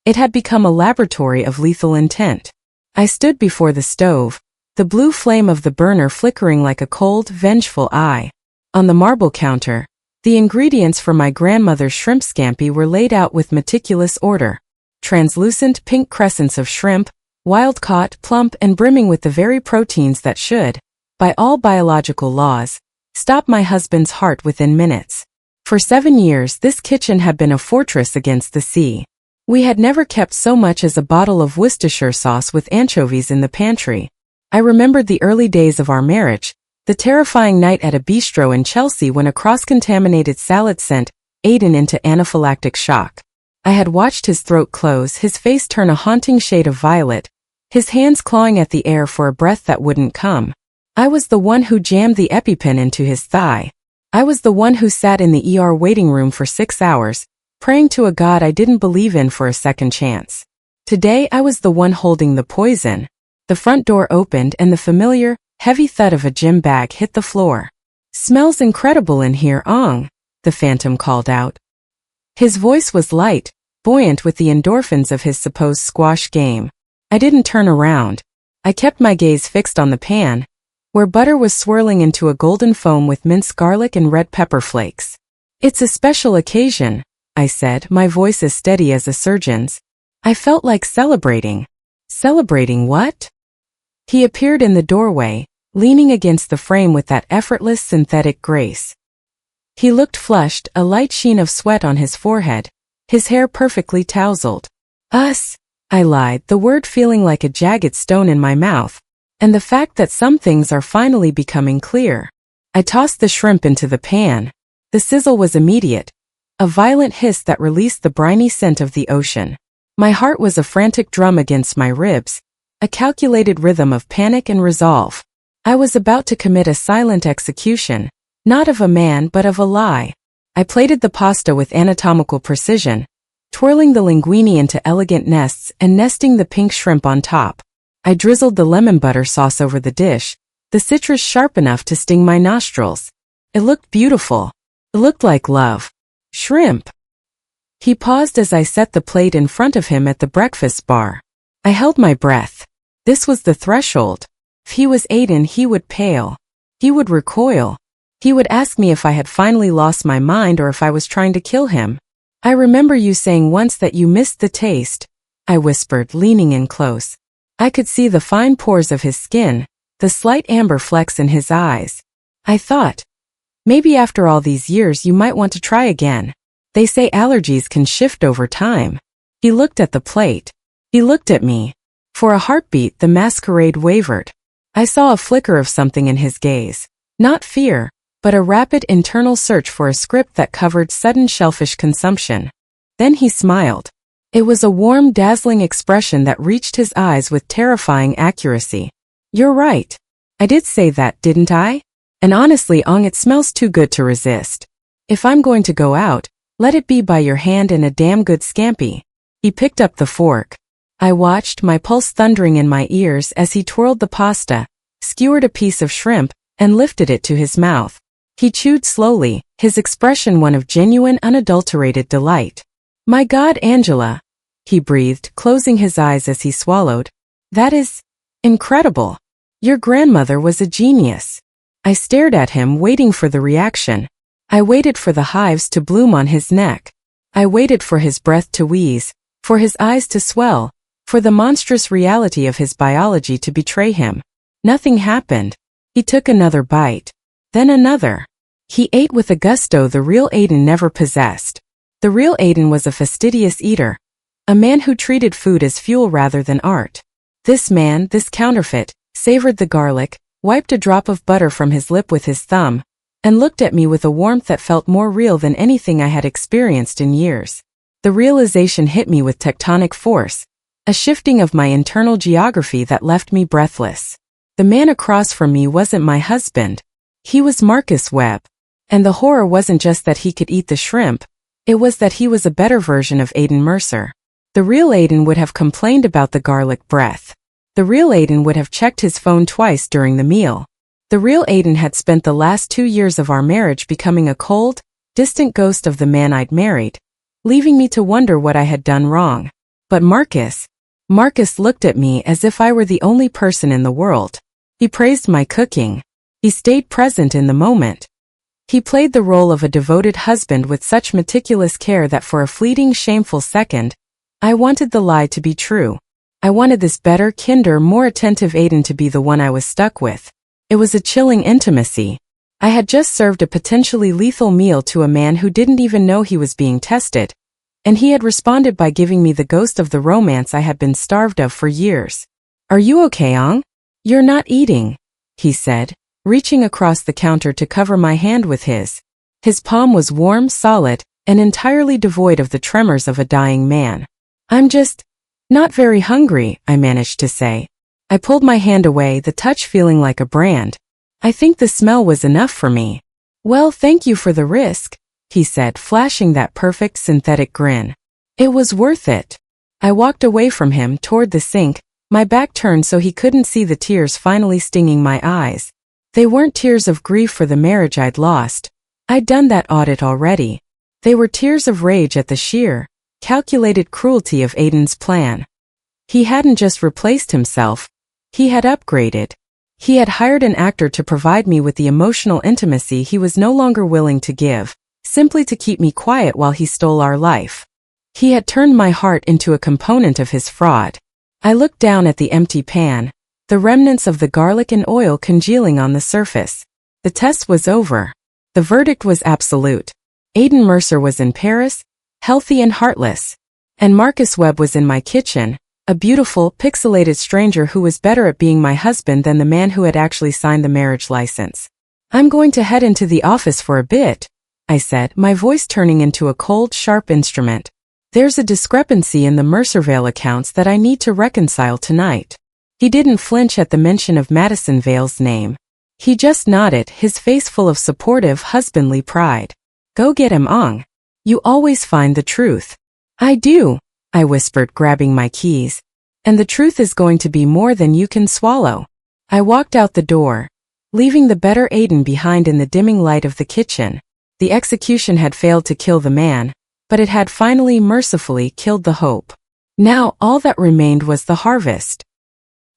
Speaker 1: It had become a laboratory of lethal intent. I stood before the stove, the blue flame of the burner flickering like a cold, vengeful eye. On the marble counter, the ingredients for my grandmother's shrimp scampi were laid out with meticulous order. Translucent pink crescents of shrimp, wild-caught, plump, and brimming with the very proteins that should, by all biological laws, stop my husband's heart within minutes. For 7 years, this kitchen had been a fortress against the sea. We had never kept so much as a bottle of Worcestershire sauce with anchovies in the pantry. I remembered the early days of our marriage, the terrifying night at a bistro in Chelsea when a cross-contaminated salad sent Aiden into anaphylactic shock. I had watched his throat close, his face turn a haunting shade of violet, his hands clawing at the air for a breath that wouldn't come. I was the one who jammed the EpiPen into his thigh. I was the one who sat in the ER waiting room for 6 hours, praying to a God I didn't believe in for a second chance. Today I was the one holding the poison. The front door opened and the familiar, heavy thud of a gym bag hit the floor. "Smells incredible in here, Ong," the Phantom called out. His voice was light, buoyant with the endorphins of his supposed squash game. I didn't turn around. I kept my gaze fixed on the pan, where butter was swirling into a golden foam with minced garlic and red pepper flakes. "It's a special occasion," I said, my voice as steady as a surgeon's. I felt like celebrating. Celebrating what? He appeared in the doorway, leaning against the frame with that effortless synthetic grace. He looked flushed, a light sheen of sweat on his forehead, his hair perfectly tousled. "Us," I lied, the word feeling like a jagged stone in my mouth, and the fact that some things are finally becoming clear. I tossed the shrimp into the pan. The sizzle was immediate, a violent hiss that released the briny scent of the ocean. My heart was a frantic drum against my ribs, a calculated rhythm of panic and resolve. I was about to commit a silent execution, not of a man but of a lie. I plated the pasta with anatomical precision, twirling the linguine into elegant nests and nesting the pink shrimp on top. I drizzled the lemon butter sauce over the dish, the citrus sharp enough to sting my nostrils. It looked beautiful. It looked like love. "Shrimp." He paused as I set the plate in front of him at the breakfast bar. I held my breath. This was the threshold. If he was Aiden, he would pale. He would recoil. He would ask me if I had finally lost my mind or if I was trying to kill him. "I remember you saying once that you missed the taste," I whispered, leaning in close. I could see the fine pores of his skin, the slight amber flecks in his eyes. I thought, maybe after all these years you might want to try again. They say allergies can shift over time. He looked at the plate. He looked at me. For a heartbeat, the masquerade wavered. I saw a flicker of something in his gaze. Not fear, but a rapid internal search for a script that covered sudden shellfish consumption. Then he smiled. It was a warm, dazzling expression that reached his eyes with terrifying accuracy. "You're right. I did say that, didn't I? And honestly, Ong, it smells too good to resist. If I'm going to go out, let it be by your hand and a damn good scampi." He picked up the fork. I watched, my pulse thundering in my ears as he twirled the pasta, skewered a piece of shrimp, and lifted it to his mouth. He chewed slowly, his expression one of genuine, unadulterated delight. "My God, Angela," he breathed, closing his eyes as he swallowed. "That is incredible. Your grandmother was a genius." I stared at him, waiting for the reaction. I waited for the hives to bloom on his neck. I waited for his breath to wheeze, for his eyes to swell, for the monstrous reality of his biology to betray him. Nothing happened. He took another bite. Then another. He ate with a gusto the real Aiden never possessed. The real Aiden was a fastidious eater, a man who treated food as fuel rather than art. This man, this counterfeit, savored the garlic, wiped a drop of butter from his lip with his thumb, and looked at me with a warmth that felt more real than anything I had experienced in years. The realization hit me with tectonic force, a shifting of my internal geography that left me breathless. The man across from me wasn't my husband. He was Marcus Webb. And the horror wasn't just that he could eat the shrimp, it was that he was a better version of Aiden Mercer. The real Aiden would have complained about the garlic breath. The real Aiden would have checked his phone twice during the meal. The real Aiden had spent the last 2 years of our marriage becoming a cold, distant ghost of the man I'd married, leaving me to wonder what I had done wrong. But Marcus looked at me as if I were the only person in the world. He praised my cooking. He stayed present in the moment. He played the role of a devoted husband with such meticulous care that for a fleeting, shameful second, I wanted the lie to be true. I wanted this better, kinder, more attentive Aiden to be the one I was stuck with. It was a chilling intimacy. I had just served a potentially lethal meal to a man who didn't even know he was being tested, and he had responded by giving me the ghost of the romance I had been starved of for years. "Are you okay, Ong? You're not eating," he said, reaching across the counter to cover my hand with his. His palm was warm, solid, and entirely devoid of the tremors of a dying man. "I'm just not very hungry," I managed to say. I pulled my hand away, the touch feeling like a brand. "I think the smell was enough for me." "Well, thank you for the risk," he said, flashing that perfect synthetic grin. "It was worth it." I walked away from him toward the sink, my back turned so he couldn't see the tears finally stinging my eyes. They weren't tears of grief for the marriage I'd lost. I'd done that audit already. They were tears of rage at the sheer, calculated cruelty of Aiden's plan. He hadn't just replaced himself, he had upgraded. He had hired an actor to provide me with the emotional intimacy he was no longer willing to give, simply to keep me quiet while he stole our life. He had turned my heart into a component of his fraud. I looked down at the empty pan, the remnants of the garlic and oil congealing on the surface. The test was over. The verdict was absolute. Aiden Mercer was in Paris, healthy and heartless. And Marcus Webb was in my kitchen, a beautiful, pixelated stranger who was better at being my husband than the man who had actually signed the marriage license. "I'm going to head into the office for a bit," I said, my voice turning into a cold, sharp instrument. "There's a discrepancy in the Mercervale accounts that I need to reconcile tonight." He didn't flinch at the mention of Madison Vale's name. He just nodded, his face full of supportive, husbandly pride. "Go get him, Ong. You always find the truth." "I do," I whispered, grabbing my keys. "And the truth is going to be more than you can swallow." I walked out the door, leaving the better Aiden behind in the dimming light of the kitchen. The execution had failed to kill the man, but it had finally mercifully killed the hope. Now all that remained was the harvest.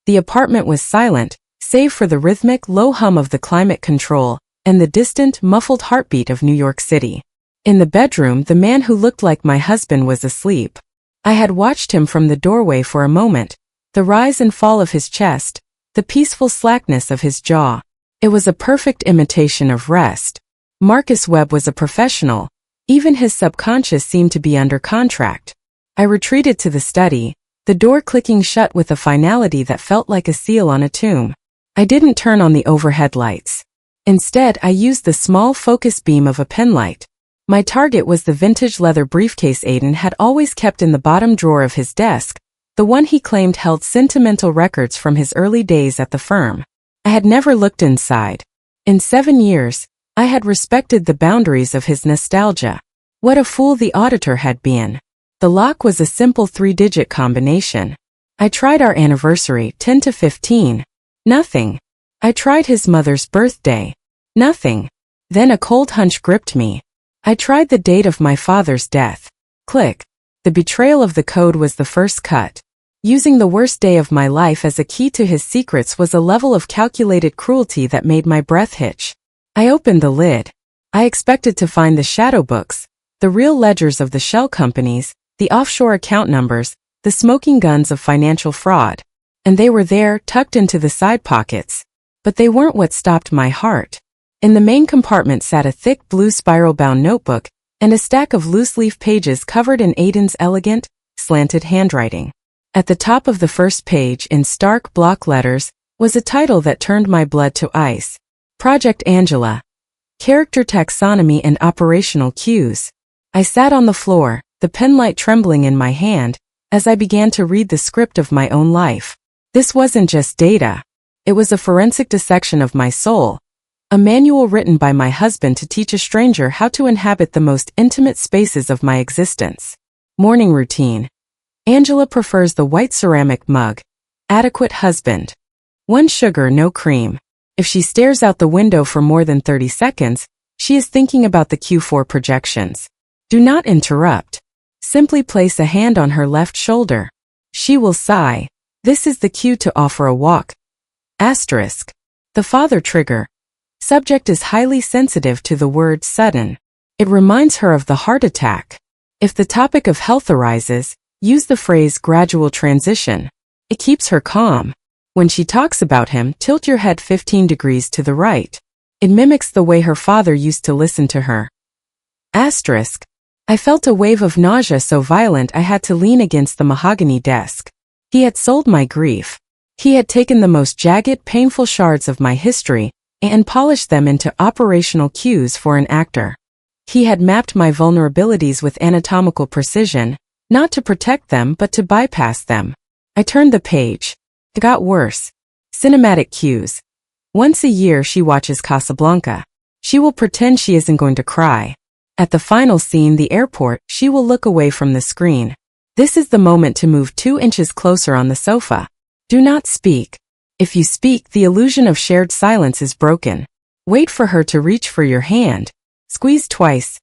Speaker 1: The apartment was silent, save for the rhythmic low hum of the climate control and the distant, muffled heartbeat of New York City. In the bedroom, the man who looked like my husband was asleep. I had watched him from the doorway for a moment, the rise and fall of his chest, the peaceful slackness of his jaw. It was a perfect imitation of rest. Marcus Webb was a professional. Even his subconscious seemed to be under contract. I retreated to the study, the door clicking shut with a finality that felt like a seal on a tomb. I didn't turn on the overhead lights. Instead, I used the small focus beam of a penlight. My target was the vintage leather briefcase Aiden had always kept in the bottom drawer of his desk, the one he claimed held sentimental records from his early days at the firm. I had never looked inside. In 7 years, I had respected the boundaries of his nostalgia. What a fool the auditor had been. The lock was a simple 3-digit combination. I tried our anniversary, 10 to 15. Nothing. I tried his mother's birthday. Nothing. Then a cold hunch gripped me. I tried the date of my father's death. Click. The betrayal of the code was the first cut. Using the worst day of my life as a key to his secrets was a level of calculated cruelty that made my breath hitch. I opened the lid. I expected to find the shadow books, the real ledgers of the shell companies, the offshore account numbers, the smoking guns of financial fraud. And they were there, tucked into the side pockets. But they weren't what stopped my heart. In the main compartment sat a thick blue spiral-bound notebook and a stack of loose-leaf pages covered in Aiden's elegant, slanted handwriting. At the top of the first page, in stark block letters, was a title that turned my blood to ice. Project Angela. Character Taxonomy and Operational Cues. I sat on the floor, the penlight trembling in my hand, as I began to read the script of my own life. This wasn't just data. It was a forensic dissection of my soul. A manual written by my husband to teach a stranger how to inhabit the most intimate spaces of my existence. Morning routine. Angela prefers the white ceramic mug. Adequate husband. 1 sugar, no cream. If she stares out the window for more than 30 seconds, she is thinking about the Q4 projections. Do not interrupt. Simply place a hand on her left shoulder. She will sigh. This is the cue to offer a walk. Asterisk. The father trigger. Subject is highly sensitive to the word sudden. It reminds her of the heart attack. If the topic of health arises, use the phrase gradual transition. It keeps her calm. When she talks about him, tilt your head 15 degrees to the right. It mimics the way her father used to listen to her. Asterisk. I felt a wave of nausea so violent I had to lean against the mahogany desk. He had sold my grief. He had taken the most jagged, painful shards of my history and polished them into operational cues for an actor. He had mapped my vulnerabilities with anatomical precision, not to protect them but to bypass them. I turned the page. It got worse. Cinematic cues. Once a year she watches Casablanca. She will pretend she isn't going to cry. At the final scene, the airport, she will look away from the screen. This is the moment to move 2 inches closer on the sofa. Do not speak. If you speak, the illusion of shared silence is broken. Wait for her to reach for your hand. Squeeze twice.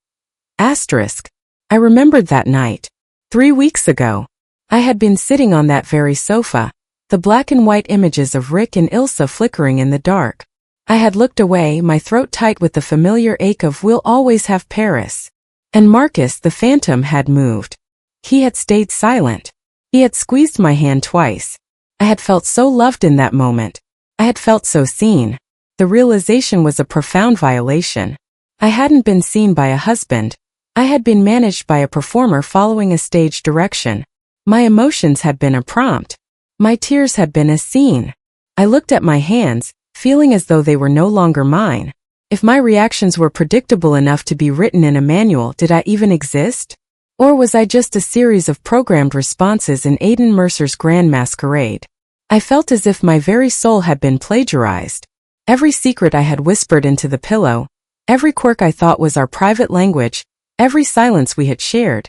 Speaker 1: Asterisk. I remembered that night. 3 weeks ago. I had been sitting on that very sofa, the black and white images of Rick and Ilsa flickering in the dark. I had looked away, my throat tight with the familiar ache of "we'll always have Paris." And Marcus, the phantom, had moved. He had stayed silent. He had squeezed my hand twice. I had felt so loved in that moment. I had felt so seen. The realization was a profound violation. I hadn't been seen by a husband. I had been managed by a performer following a stage direction. My emotions had been a prompt. My tears had been a scene. I looked at my hands, feeling as though they were no longer mine. If my reactions were predictable enough to be written in a manual, did I even exist? Or was I just a series of programmed responses in Aiden Mercer's grand masquerade? I felt as if my very soul had been plagiarized. Every secret I had whispered into the pillow, every quirk I thought was our private language, every silence we had shared.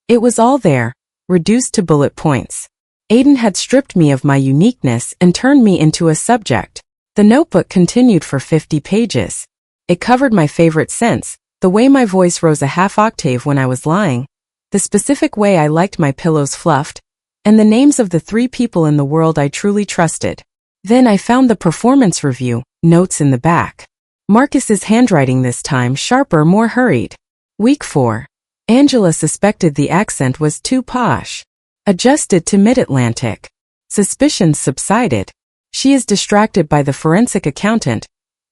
Speaker 1: It was all there, reduced to bullet points. Aiden had stripped me of my uniqueness and turned me into a subject. The notebook continued for 50 pages. It covered my favorite scents, the way my voice rose a half octave when I was lying, the specific way I liked my pillows fluffed, and the names of the 3 people in the world I truly trusted. Then I found the performance review, notes in the back. Marcus's handwriting this time, sharper, more hurried. Week 4. Angela suspected the accent was too posh. Adjusted to mid-Atlantic. Suspicions subsided. She is distracted by the forensic accountant.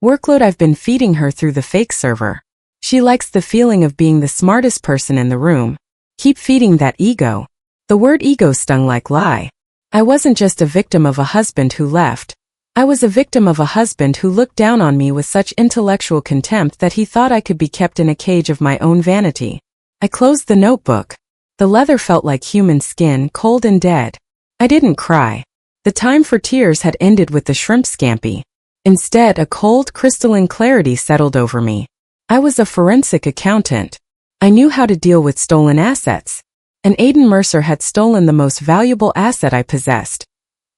Speaker 1: Workload I've been feeding her through the fake server. She likes the feeling of being the smartest person in the room. Keep feeding that ego. The word ego stung like lie. I wasn't just a victim of a husband who left. I was a victim of a husband who looked down on me with such intellectual contempt that he thought I could be kept in a cage of my own vanity. I closed the notebook. The leather felt like human skin, cold and dead. I didn't cry. The time for tears had ended with the shrimp scampi. Instead, a cold, crystalline clarity settled over me. I was a forensic accountant. I knew how to deal with stolen assets. and Aiden Mercer had stolen the most valuable asset I possessed.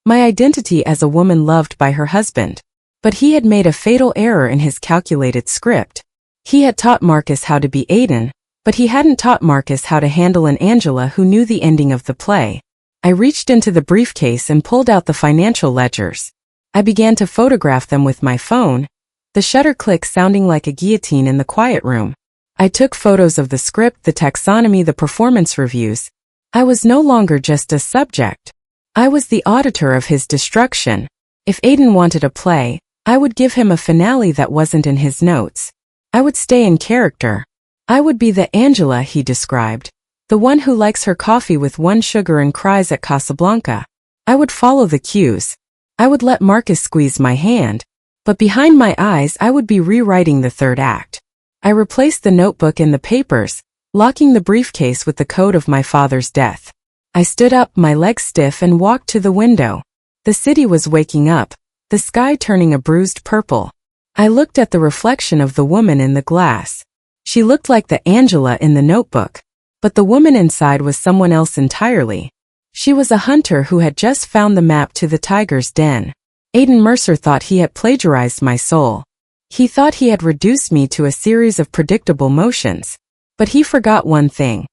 Speaker 1: My identity as a woman loved by her husband. But he had made a fatal error in his calculated script. He had taught Marcus how to be Aiden, but he hadn't taught Marcus how to handle an Angela who knew the ending of the play. I reached into the briefcase and pulled out the financial ledgers. I began to photograph them with my phone, the shutter click sounding like a guillotine in the quiet room. I took photos of the script, the taxonomy, the performance reviews. I was no longer just a subject. I was the auditor of his destruction. If Aiden wanted a play, I would give him a finale that wasn't in his notes. I would stay in character. I would be the Angela he described, the one who likes her coffee with one sugar and cries at Casablanca. I would follow the cues. I would let Marcus squeeze my hand, but behind my eyes I would be rewriting the third act. I replaced the notebook and the papers, locking the briefcase with the code of my father's death. I stood up, my legs stiff, and walked to the window. The city was waking up, the sky turning a bruised purple. I looked at the reflection of the woman in the glass. She looked like the Angela in the notebook, but the woman inside was someone else entirely. She was a hunter who had just found the map to the tiger's den. Aiden Mercer thought he had plagiarized my soul. He thought he had reduced me to a series of predictable motions. But he forgot one thing.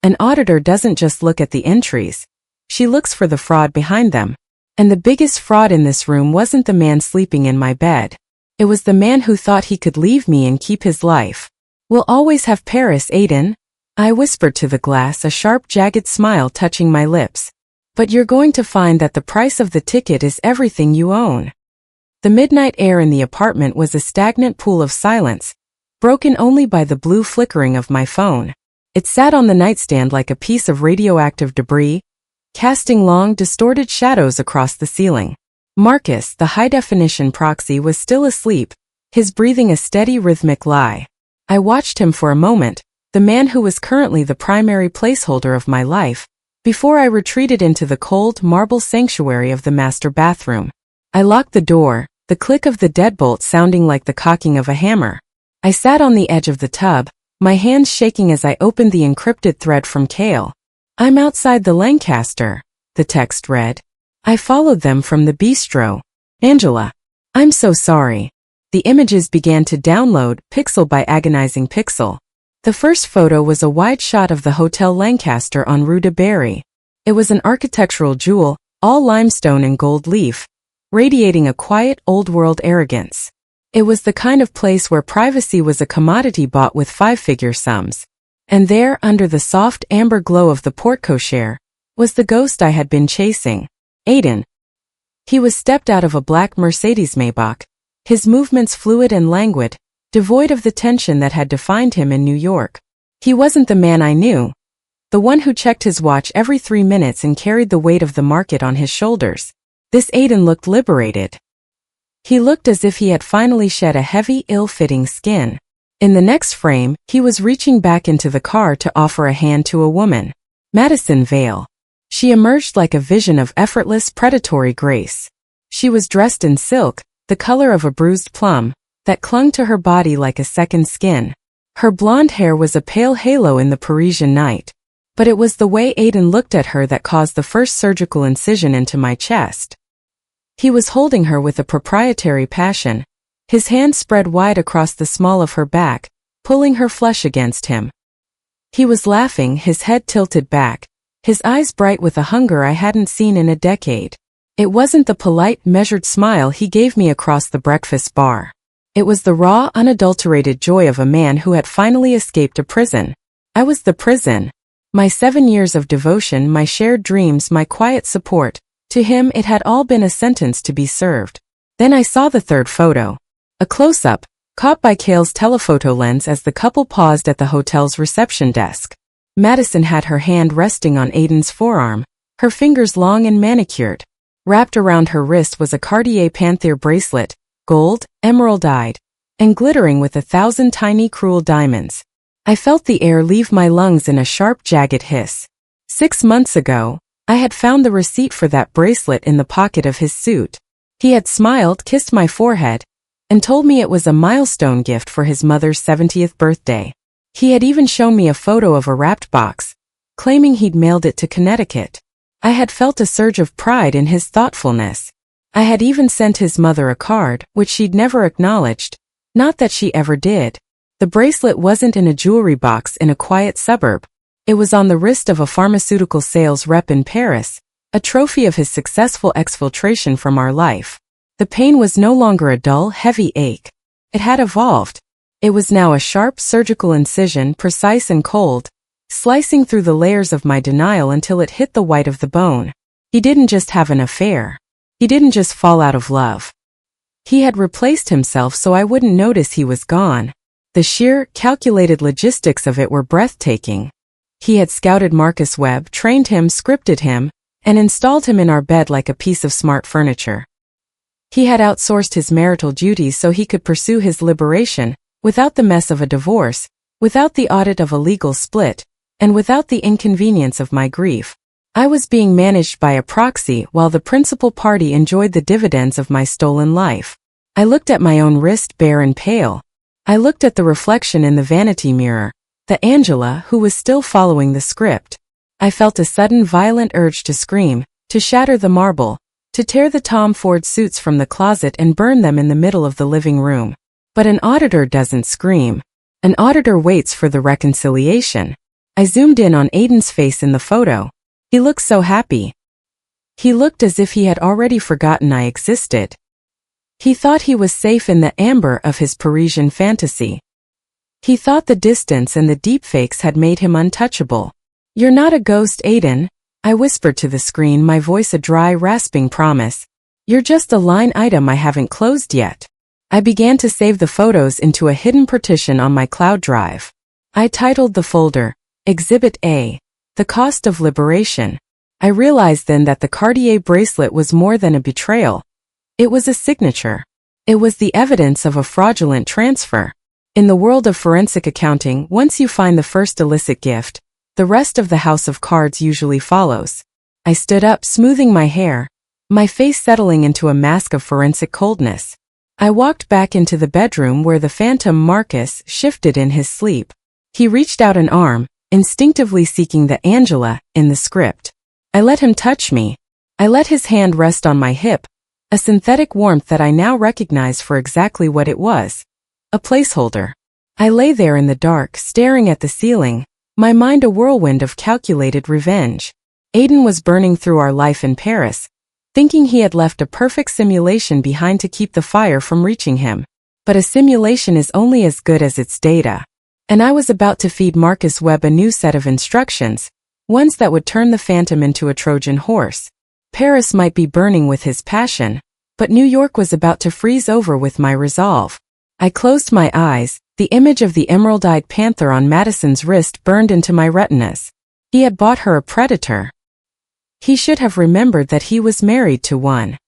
Speaker 1: An auditor doesn't just look at the entries. She looks for the fraud behind them. And the biggest fraud in this room wasn't the man sleeping in my bed. It was the man who thought he could leave me and keep his life. "We'll always have Paris, Aiden," I whispered to the glass, a sharp, jagged smile touching my lips. "But you're going to find that the price of the ticket is everything you own." The midnight air in the apartment was a stagnant pool of silence, broken only by the blue flickering of my phone. It sat on the nightstand like a piece of radioactive debris, casting long, distorted shadows across the ceiling. Marcus, the high-definition proxy, was still asleep, his breathing a steady, rhythmic lie. I watched him for a moment, the man who was currently the primary placeholder of my life, before I retreated into the cold, marble sanctuary of the master bathroom. I locked the door, the click of the deadbolt sounding like the cocking of a hammer. I sat on the edge of the tub, my hands shaking as I opened the encrypted thread from Kale. "I'm outside the Lancaster," the text read. I followed them from the bistro. "Angela, I'm so sorry." The images began to download, pixel by agonizing pixel. The first photo was a wide shot of the Hotel Lancaster on Rue de Berry. It was an architectural jewel, all limestone and gold leaf, radiating a quiet, old-world arrogance. It was the kind of place where privacy was a commodity bought with five-figure sums. And there, under the soft amber glow of the porte-cochere, was the ghost I had been chasing. Aiden. He was stepped out of a black Mercedes Maybach, his movements fluid and languid, devoid of the tension that had defined him in New York. He wasn't the man I knew, the one who checked his watch every 3 minutes and carried the weight of the market on his shoulders. This Aiden looked liberated. He looked as if he had finally shed a heavy, ill-fitting skin. In the next frame, he was reaching back into the car to offer a hand to a woman. Madison Vale. She emerged like a vision of effortless, predatory grace. She was dressed in silk, the color of a bruised plum, that clung to her body like a second skin. Her blonde hair was a pale halo in the Parisian night. But it was the way Aiden looked at her that caused the first surgical incision into my chest. He was holding her with a proprietary passion, his hands spread wide across the small of her back, pulling her flesh against him. He was laughing, his head tilted back, his eyes bright with a hunger I hadn't seen in a decade. It wasn't the polite, measured smile he gave me across the breakfast bar. It was the raw, unadulterated joy of a man who had finally escaped a prison. I was the prison. My 7 years of devotion, my shared dreams, my quiet support. To him it had all been a sentence to be served. Then I saw the third photo. A close-up, caught by Kale's telephoto lens as the couple paused at the hotel's reception desk. Madison had her hand resting on Aiden's forearm, her fingers long and manicured. Wrapped around her wrist was a Cartier Panthère bracelet, gold, emerald-eyed, and glittering with 1,000 tiny cruel diamonds. I felt the air leave my lungs in a sharp, jagged hiss. 6 months ago, I had found the receipt for that bracelet in the pocket of his suit. He had smiled, kissed my forehead, and told me it was a milestone gift for his mother's 70th birthday. He had even shown me a photo of a wrapped box, claiming he'd mailed it to Connecticut. I had felt a surge of pride in his thoughtfulness. I had even sent his mother a card, which she'd never acknowledged. Not that she ever did. The bracelet wasn't in a jewelry box in a quiet suburb. It was on the wrist of a pharmaceutical sales rep in Paris, a trophy of his successful exfiltration from our life. The pain was no longer a dull, heavy ache. It had evolved. It was now a sharp surgical incision, precise and cold, slicing through the layers of my denial until it hit the white of the bone. He didn't just have an affair. He didn't just fall out of love. He had replaced himself so I wouldn't notice he was gone. The sheer, calculated logistics of it were breathtaking. He had scouted Marcus Webb, trained him, scripted him, and installed him in our bed like a piece of smart furniture. He had outsourced his marital duties so he could pursue his liberation, without the mess of a divorce, without the audit of a legal split, and without the inconvenience of my grief. I was being managed by a proxy while the principal party enjoyed the dividends of my stolen life. I looked at my own wrist bare and pale. I looked at the reflection in the vanity mirror, the Angela who was still following the script. I felt a sudden violent urge to scream, to shatter the marble, to tear the Tom Ford suits from the closet and burn them in the middle of the living room. But an auditor doesn't scream. An auditor waits for the reconciliation. I zoomed in on Aiden's face in the photo. He looked so happy. He looked as if he had already forgotten I existed. He thought he was safe in the amber of his Parisian fantasy. He thought the distance and the deepfakes had made him untouchable. "You're not a ghost, Aiden," I whispered to the screen, my voice a dry, rasping promise. "You're just a line item I haven't closed yet." I began to save the photos into a hidden partition on my cloud drive. I titled the folder, Exhibit A, The Cost of Liberation. I realized then that the Cartier bracelet was more than a betrayal. It was a signature. It was the evidence of a fraudulent transfer. In the world of forensic accounting, once you find the first illicit gift, the rest of the house of cards usually follows. I stood up, smoothing my hair, my face settling into a mask of forensic coldness. I walked back into the bedroom where the phantom Marcus shifted in his sleep. He reached out an arm, instinctively seeking the Angela in the script. I let him touch me. I let his hand rest on my hip, a synthetic warmth that I now recognize for exactly what it was. A placeholder. I lay there in the dark, staring at the ceiling, my mind a whirlwind of calculated revenge. Aiden was burning through our life in Paris, thinking he had left a perfect simulation behind to keep the fire from reaching him. But a simulation is only as good as its data. And I was about to feed Marcus Webb a new set of instructions, ones that would turn the phantom into a Trojan horse. Paris might be burning with his passion, but New York was about to freeze over with my resolve. I closed my eyes, the image of the emerald-eyed panther on Madison's wrist burned into my retinas. He had bought her a predator. He should have remembered that he was married to one.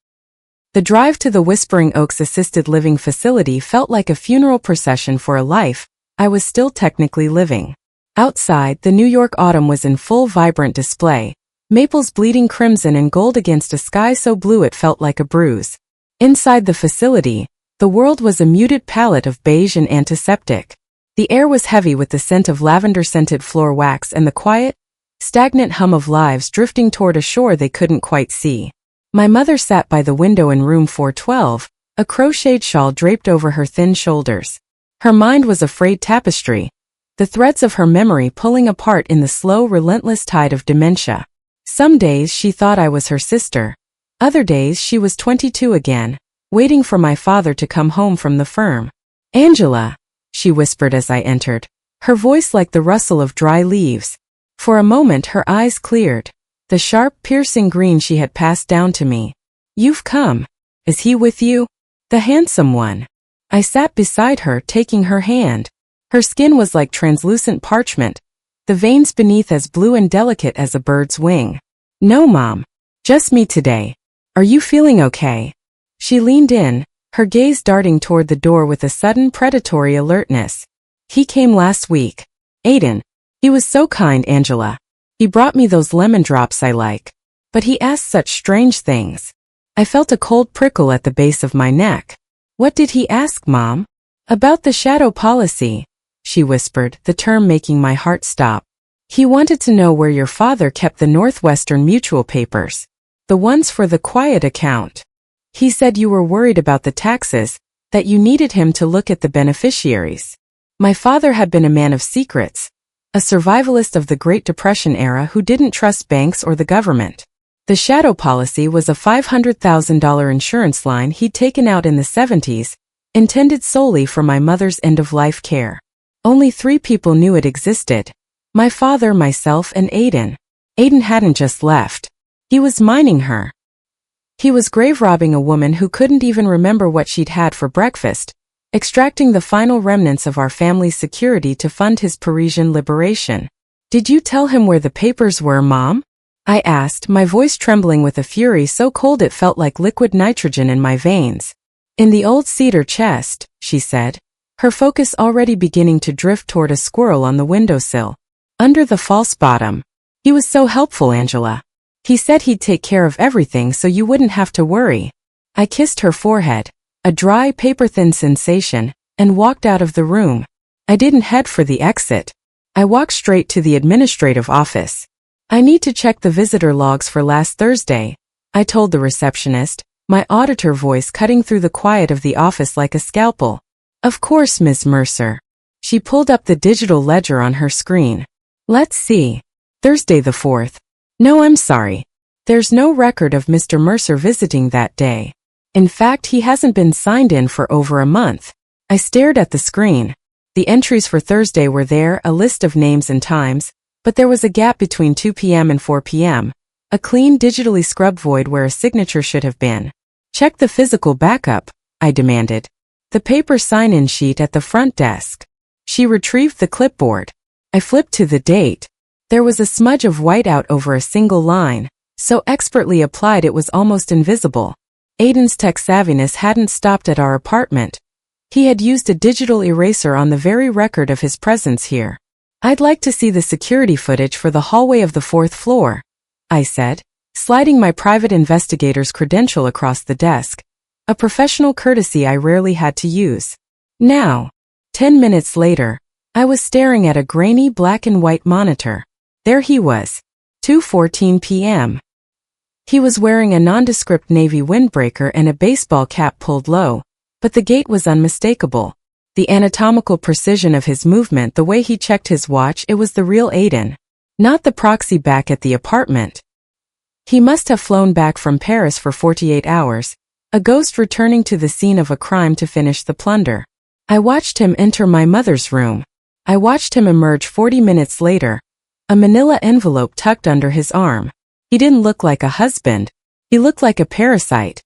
Speaker 1: The drive to the Whispering Oaks assisted living facility felt like a funeral procession for a life I was still technically living. Outside, the New York autumn was in full vibrant display, maples bleeding crimson and gold against a sky so blue it felt like a bruise. Inside the facility, the world was a muted palette of beige and antiseptic. The air was heavy with the scent of lavender-scented floor wax and the quiet, stagnant hum of lives drifting toward a shore they couldn't quite see. My mother sat by the window in room 412, a crocheted shawl draped over her thin shoulders. Her mind was a frayed tapestry, the threads of her memory pulling apart in the slow, relentless tide of dementia. Some days she thought I was her sister. Other days she was 22 again, waiting for my father to come home from the firm. "Angela," she whispered as I entered, her voice like the rustle of dry leaves. For a moment her eyes cleared, the sharp, piercing green she had passed down to me. "You've come. Is he with you? The handsome one?" I sat beside her, taking her hand. Her skin was like translucent parchment, the veins beneath as blue and delicate as a bird's wing. "No, Mom. Just me today. Are you feeling okay?" She leaned in, her gaze darting toward the door with a sudden predatory alertness. "He came last week. Aiden. He was so kind, Angela. He brought me those lemon drops I like. But he asked such strange things." I felt a cold prickle at the base of my neck. "What did he ask, Mom?" "About the shadow policy," she whispered, the term making my heart stop. He wanted to know where your father kept the Northwestern Mutual papers. The ones for the quiet account. He said you were worried about the taxes, that you needed him to look at the beneficiaries. My father had been a man of secrets, a survivalist of the Great Depression era who didn't trust banks or the government. The shadow policy was a $500,000 insurance line he'd taken out in the 70s, intended solely for my mother's end-of-life care. Only 3 people knew it existed. My father, myself, and Aiden. Aiden hadn't just left. He was mining her. He was grave-robbing a woman who couldn't even remember what she'd had for breakfast, extracting the final remnants of our family's security to fund his Parisian liberation. Did you tell him where the papers were, Mom? I asked, my voice trembling with a fury so cold it felt like liquid nitrogen in my veins. In the old cedar chest, she said, her focus already beginning to drift toward a squirrel on the windowsill. Under the false bottom. He was so helpful, Angela. He said he'd take care of everything so you wouldn't have to worry. I kissed her forehead, a dry, paper-thin sensation, and walked out of the room. I didn't head for the exit. I walked straight to the administrative office. I need to check the visitor logs for last Thursday, I told the receptionist, my auditor voice cutting through the quiet of the office like a scalpel. Of course, Miss Mercer. She pulled up the digital ledger on her screen. Let's see. Thursday the 4th. No, I'm sorry. There's no record of Mr. Mercer visiting that day. In fact, he hasn't been signed in for over a month. I stared at the screen. The entries for Thursday were there, a list of names and times, but there was a gap between 2 p.m. and 4 p.m., a clean digitally scrubbed void where a signature should have been. Check the physical backup, I demanded. The paper sign-in sheet at the front desk. She retrieved the clipboard. I flipped to the date. There was a smudge of whiteout over a single line, so expertly applied it was almost invisible. Aiden's tech savviness hadn't stopped at our apartment. He had used a digital eraser on the very record of his presence here. I'd like to see the security footage for the hallway of the 4th floor, I said, sliding my private investigator's credential across the desk, a professional courtesy I rarely had to use. Now, 10 minutes later, I was staring at a grainy black and white monitor. There he was. 2:14 p.m. He was wearing a nondescript navy windbreaker and a baseball cap pulled low, but the gait was unmistakable. The anatomical precision of his movement, the way he checked his watch, it was the real Aiden, not the proxy back at the apartment. He must have flown back from Paris for 48 hours, a ghost returning to the scene of a crime to finish the plunder. I watched him enter my mother's room. I watched him emerge 40 minutes later, a manila envelope tucked under his arm. He didn't look like a husband. He looked like a parasite.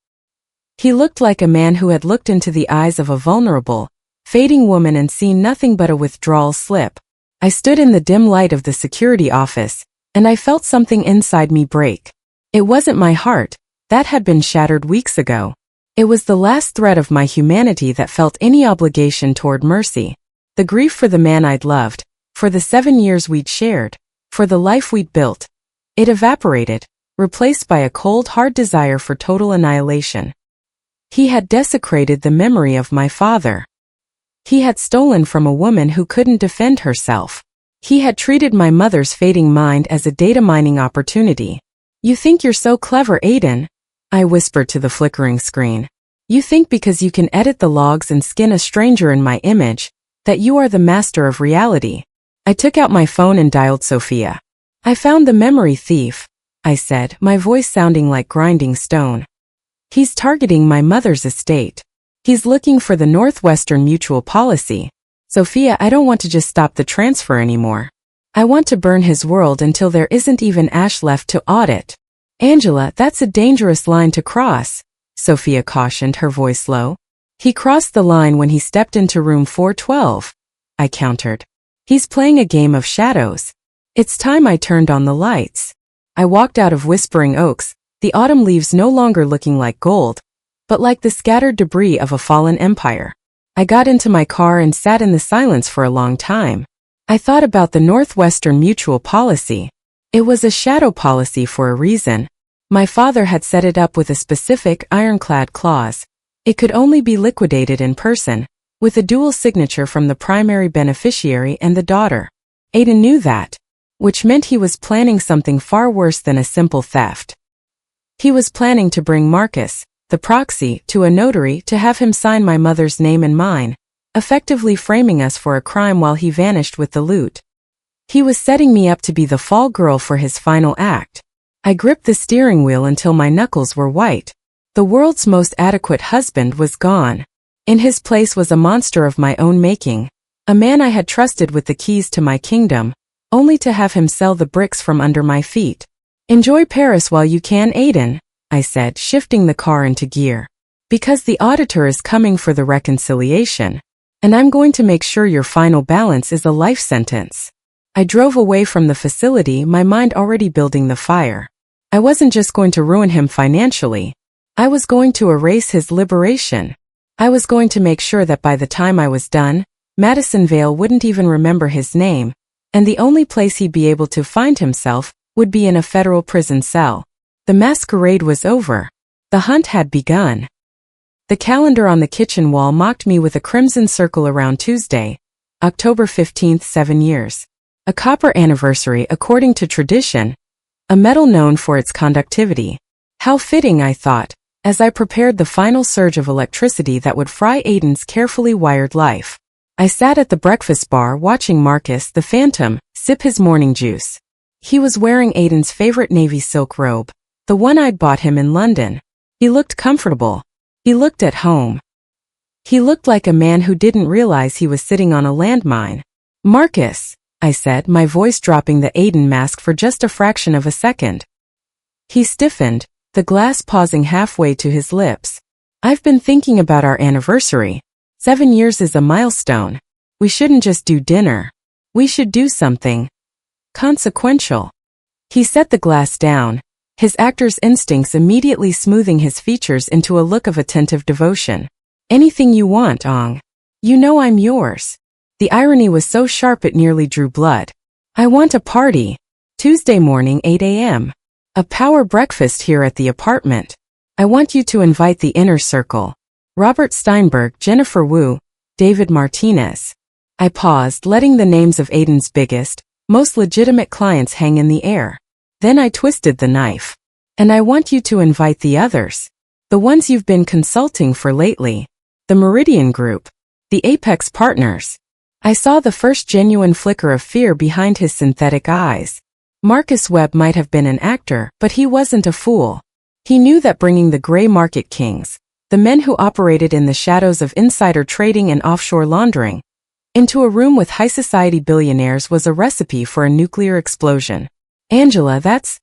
Speaker 1: He looked like a man who had looked into the eyes of a vulnerable, fading woman and seen nothing but a withdrawal slip. I stood in the dim light of the security office, and I felt something inside me break. It wasn't my heart. That had been shattered weeks ago. It was the last thread of my humanity that felt any obligation toward mercy. The grief for the man I'd loved, for the 7 years we'd shared, for the life we'd built. It evaporated, replaced by a cold, hard desire for total annihilation. He had desecrated the memory of my father. He had stolen from a woman who couldn't defend herself. He had treated my mother's fading mind as a data mining opportunity. You think you're so clever, Aiden? I whispered to the flickering screen. You think because you can edit the logs and skin a stranger in my image, that you are the master of reality. I took out my phone and dialed Sophia. I found the memory thief, I said, my voice sounding like grinding stone. He's targeting my mother's estate. He's looking for the Northwestern Mutual policy. Sophia, I don't want to just stop the transfer anymore. I want to burn his world until there isn't even ash left to audit. Angela, that's a dangerous line to cross, Sophia cautioned, her voice low. He crossed the line when he stepped into room 412, I countered. He's playing a game of shadows. It's time I turned on the lights. I walked out of Whispering Oaks, the autumn leaves no longer looking like gold, but like the scattered debris of a fallen empire. I got into my car and sat in the silence for a long time. I thought about the Northwestern Mutual policy. It was a shadow policy for a reason. My father had set it up with a specific ironclad clause. It could only be liquidated in person, with a dual signature from the primary beneficiary and the daughter. Aiden knew that. which meant he was planning something far worse than a simple theft. He was planning to bring Marcus, the proxy, to a notary to have him sign my mother's name and mine, effectively framing us for a crime while he vanished with the loot. He was setting me up to be the fall girl for his final act. I gripped the steering wheel until my knuckles were white. The world's most adequate husband was gone. In his place was a monster of my own making, a man I had trusted with the keys to my kingdom, only to have him sell the bricks from under my feet. "Enjoy Paris while you can, Aiden," I said, shifting the car into gear. "Because the auditor is coming for the reconciliation, and I'm going to make sure your final balance is a life sentence." I drove away from the facility, my mind already building the fire. I wasn't just going to ruin him financially. I was going to erase his liberation. I was going to make sure that by the time I was done, Madison Vale wouldn't even remember his name, and the only place he'd be able to find himself would be in a federal prison cell. The masquerade was over. The hunt had begun. The calendar on the kitchen wall mocked me with a crimson circle around Tuesday, October 15th, 7 years. A copper anniversary according to tradition, a metal known for its conductivity. How fitting, I thought, as I prepared the final surge of electricity that would fry Aiden's carefully wired life. I sat at the breakfast bar watching Marcus, the Phantom, sip his morning juice. He was wearing Aiden's favorite navy silk robe, the one I'd bought him in London. He looked comfortable. He looked at home. He looked like a man who didn't realize he was sitting on a landmine. "Marcus," I said, my voice dropping the Aiden mask for just a fraction of a second. He stiffened, the glass pausing halfway to his lips. "I've been thinking about our anniversary. 7 years is a milestone. We shouldn't just do dinner. We should do something consequential." He set the glass down, his actor's instincts immediately smoothing his features into a look of attentive devotion. "Anything you want, Ong. You know I'm yours." The irony was so sharp it nearly drew blood. "I want a party. Tuesday morning, 8 a.m. A power breakfast here at the apartment. I want you to invite the inner circle. Robert Steinberg, Jennifer Wu, David Martinez." I paused, letting the names of Aiden's biggest, most legitimate clients hang in the air. Then I twisted the knife. "And I want you to invite the others. The ones you've been consulting for lately. The Meridian Group. The Apex Partners." I saw the first genuine flicker of fear behind his synthetic eyes. Marcus Webb might have been an actor, but he wasn't a fool. He knew that bringing the gray market kings, the men who operated in the shadows of insider trading and offshore laundering, into a room with high society billionaires was a recipe for a nuclear explosion. "Angela, that's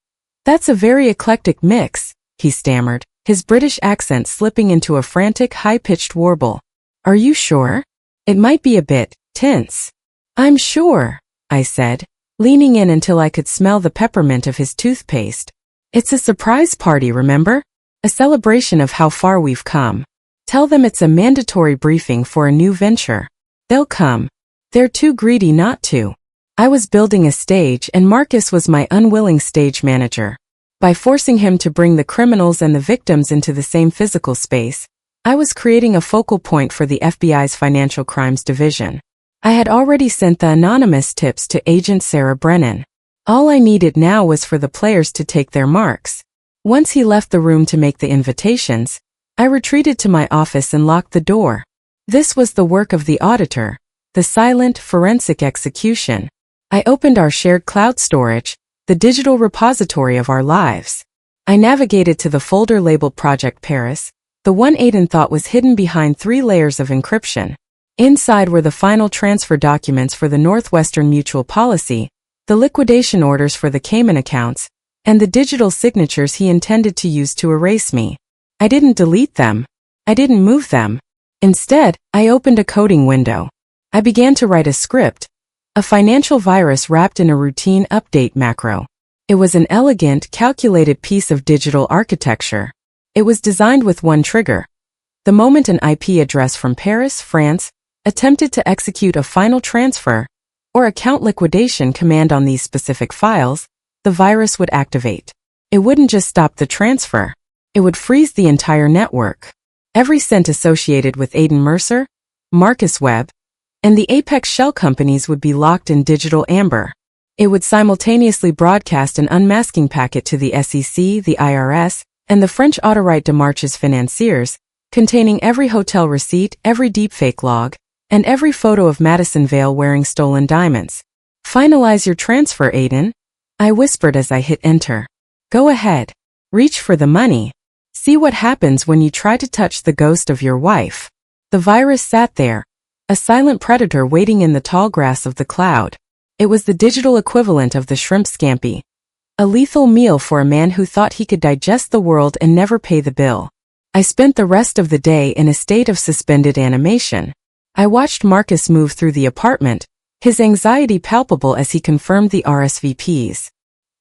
Speaker 1: a very eclectic mix," he stammered, his British accent slipping into a frantic, high-pitched warble. "Are you sure? It might be a bit tense." "I'm sure," I said, leaning in until I could smell the peppermint of his toothpaste. "It's a surprise party, remember? A celebration of how far we've come. Tell them it's a mandatory briefing for a new venture. They'll come. They're too greedy not to." I was building a stage and Marcus was my unwilling stage manager. By forcing him to bring the criminals and the victims into the same physical space, I was creating a focal point for the FBI's Financial Crimes Division. I had already sent the anonymous tips to Agent Sarah Brennan. All I needed now was for the players to take their marks. Once he left the room to make the invitations, I retreated to my office and locked the door. This was the work of the auditor, the silent, forensic execution. I opened our shared cloud storage, the digital repository of our lives. I navigated to the folder labeled Project Paris, the one Aiden thought was hidden behind 3 layers of encryption. Inside were the final transfer documents for the Northwestern Mutual Policy, the liquidation orders for the Cayman accounts, and the digital signatures he intended to use to erase me. I didn't delete them. I didn't move them. Instead, I opened a coding window. I began to write a script, a financial virus wrapped in a routine update macro. It was an elegant, calculated piece of digital architecture. It was designed with one trigger. The moment an IP address from Paris, France, attempted to execute a final transfer or account liquidation command on these specific files, the virus would activate. It wouldn't just stop the transfer. It would freeze the entire network. Every cent associated with Aiden Mercer, Marcus Webb, and the Apex shell companies would be locked in digital amber. It would simultaneously broadcast an unmasking packet to the SEC, the IRS, and the French Autorite de Marches Financiers, containing every hotel receipt, every deepfake log, and every photo of Madison Vale wearing stolen diamonds. "Finalize your transfer, Aiden," I whispered as I hit enter. "Go ahead. Reach for the money. See what happens when you try to touch the ghost of your wife." The virus sat there, a silent predator waiting in the tall grass of the cloud. It was the digital equivalent of the shrimp scampi, a lethal meal for a man who thought he could digest the world and never pay the bill. I spent the rest of the day in a state of suspended animation. I watched Marcus move through the apartment, his anxiety palpable as he confirmed the RSVPs.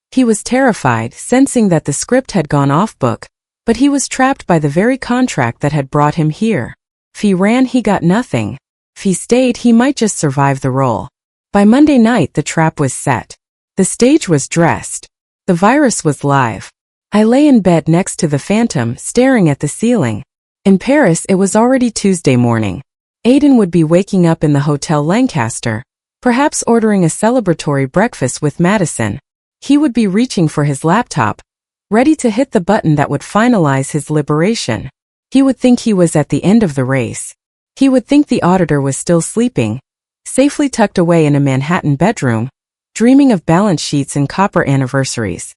Speaker 1: He was terrified, sensing that the script had gone off book, but he was trapped by the very contract that had brought him here. If he ran, he got nothing. If he stayed, he might just survive the role. By Monday night, the trap was set. The stage was dressed. The virus was live. I lay in bed next to the phantom, staring at the ceiling. In Paris, it was already Tuesday morning. Aiden would be waking up in the Hotel Lancaster, perhaps ordering a celebratory breakfast with Madison. He would be reaching for his laptop, ready to hit the button that would finalize his liberation. He would think he was at the end of the race. He would think the auditor was still sleeping, safely tucked away in a Manhattan bedroom, dreaming of balance sheets and copper anniversaries.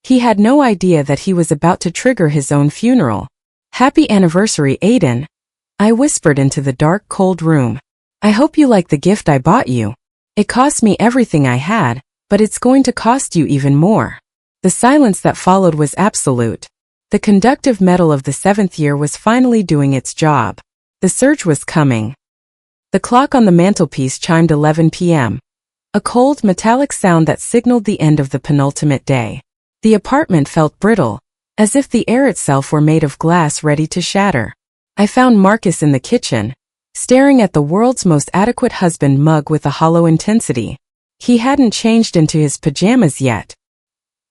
Speaker 1: He had no idea that he was about to trigger his own funeral. "Happy anniversary, Aiden," I whispered into the dark, cold room. "I hope you like the gift I bought you. It cost me everything I had, but it's going to cost you even more." The silence that followed was absolute. The conductive metal of the 7th year was finally doing its job. The surge was coming. The clock on the mantelpiece chimed 11 p.m., a cold, metallic sound that signaled the end of the penultimate day. The apartment felt brittle, as if the air itself were made of glass ready to shatter. I found Marcus in the kitchen, staring at the world's most adequate husband mug with a hollow intensity. He hadn't changed into his pajamas yet.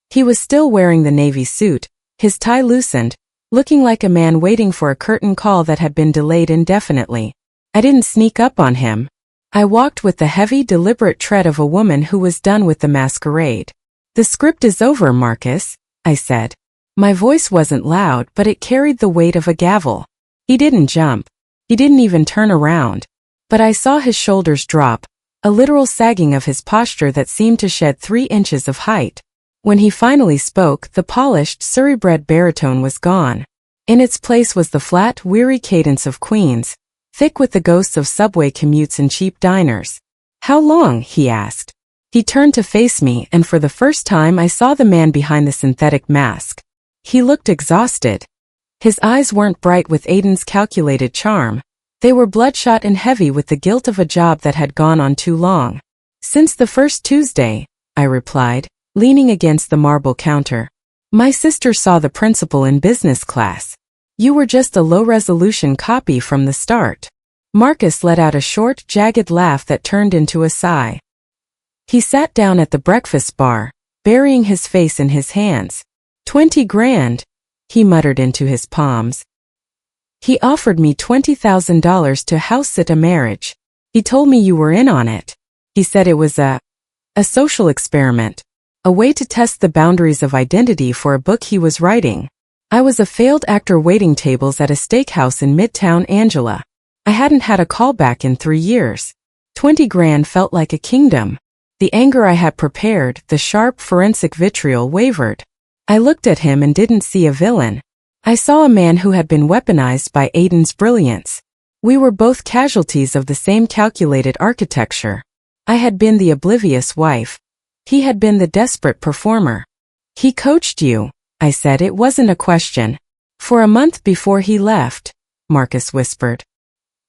Speaker 1: He was still wearing the navy suit, his tie loosened, looking like a man waiting for a curtain call that had been delayed indefinitely. I didn't sneak up on him. I walked with the heavy, deliberate tread of a woman who was done with the masquerade. "The script is over, Marcus," I said. My voice wasn't loud, but it carried the weight of a gavel. He didn't jump. He didn't even turn around. But I saw his shoulders drop, a literal sagging of his posture that seemed to shed 3 inches of height. When he finally spoke, the polished, Surrey-bred baritone was gone. In its place was the flat, weary cadence of Queens, thick with the ghosts of subway commutes and cheap diners. "How long?" he asked. He turned to face me, and for the first time I saw the man behind the synthetic mask. He looked exhausted. His eyes weren't bright with Aiden's calculated charm. They were bloodshot and heavy with the guilt of a job that had gone on too long. "Since the first Tuesday," I replied, leaning against the marble counter. "My sister saw the principal in business class. You were just a low-resolution copy from the start." Marcus let out a short, jagged laugh that turned into a sigh. He sat down at the breakfast bar, burying his face in his hands. 20 grand, he muttered into his palms. "He offered me $20,000 to house-sit a marriage. He told me you were in on it. He said it was a social experiment, a way to test the boundaries of identity for a book he was writing. I was a failed actor waiting tables at a steakhouse in Midtown Angela. I hadn't had a callback in 3 years. 20 grand felt like a kingdom. The anger I had prepared, the sharp forensic vitriol wavered. I looked at him and didn't see a villain. I saw a man who had been weaponized by Aiden's brilliance. We were both casualties of the same calculated architecture. I had been the oblivious wife. He had been the desperate performer. "He coached you," I said. "It wasn't a question." "For a month before he left," Marcus whispered.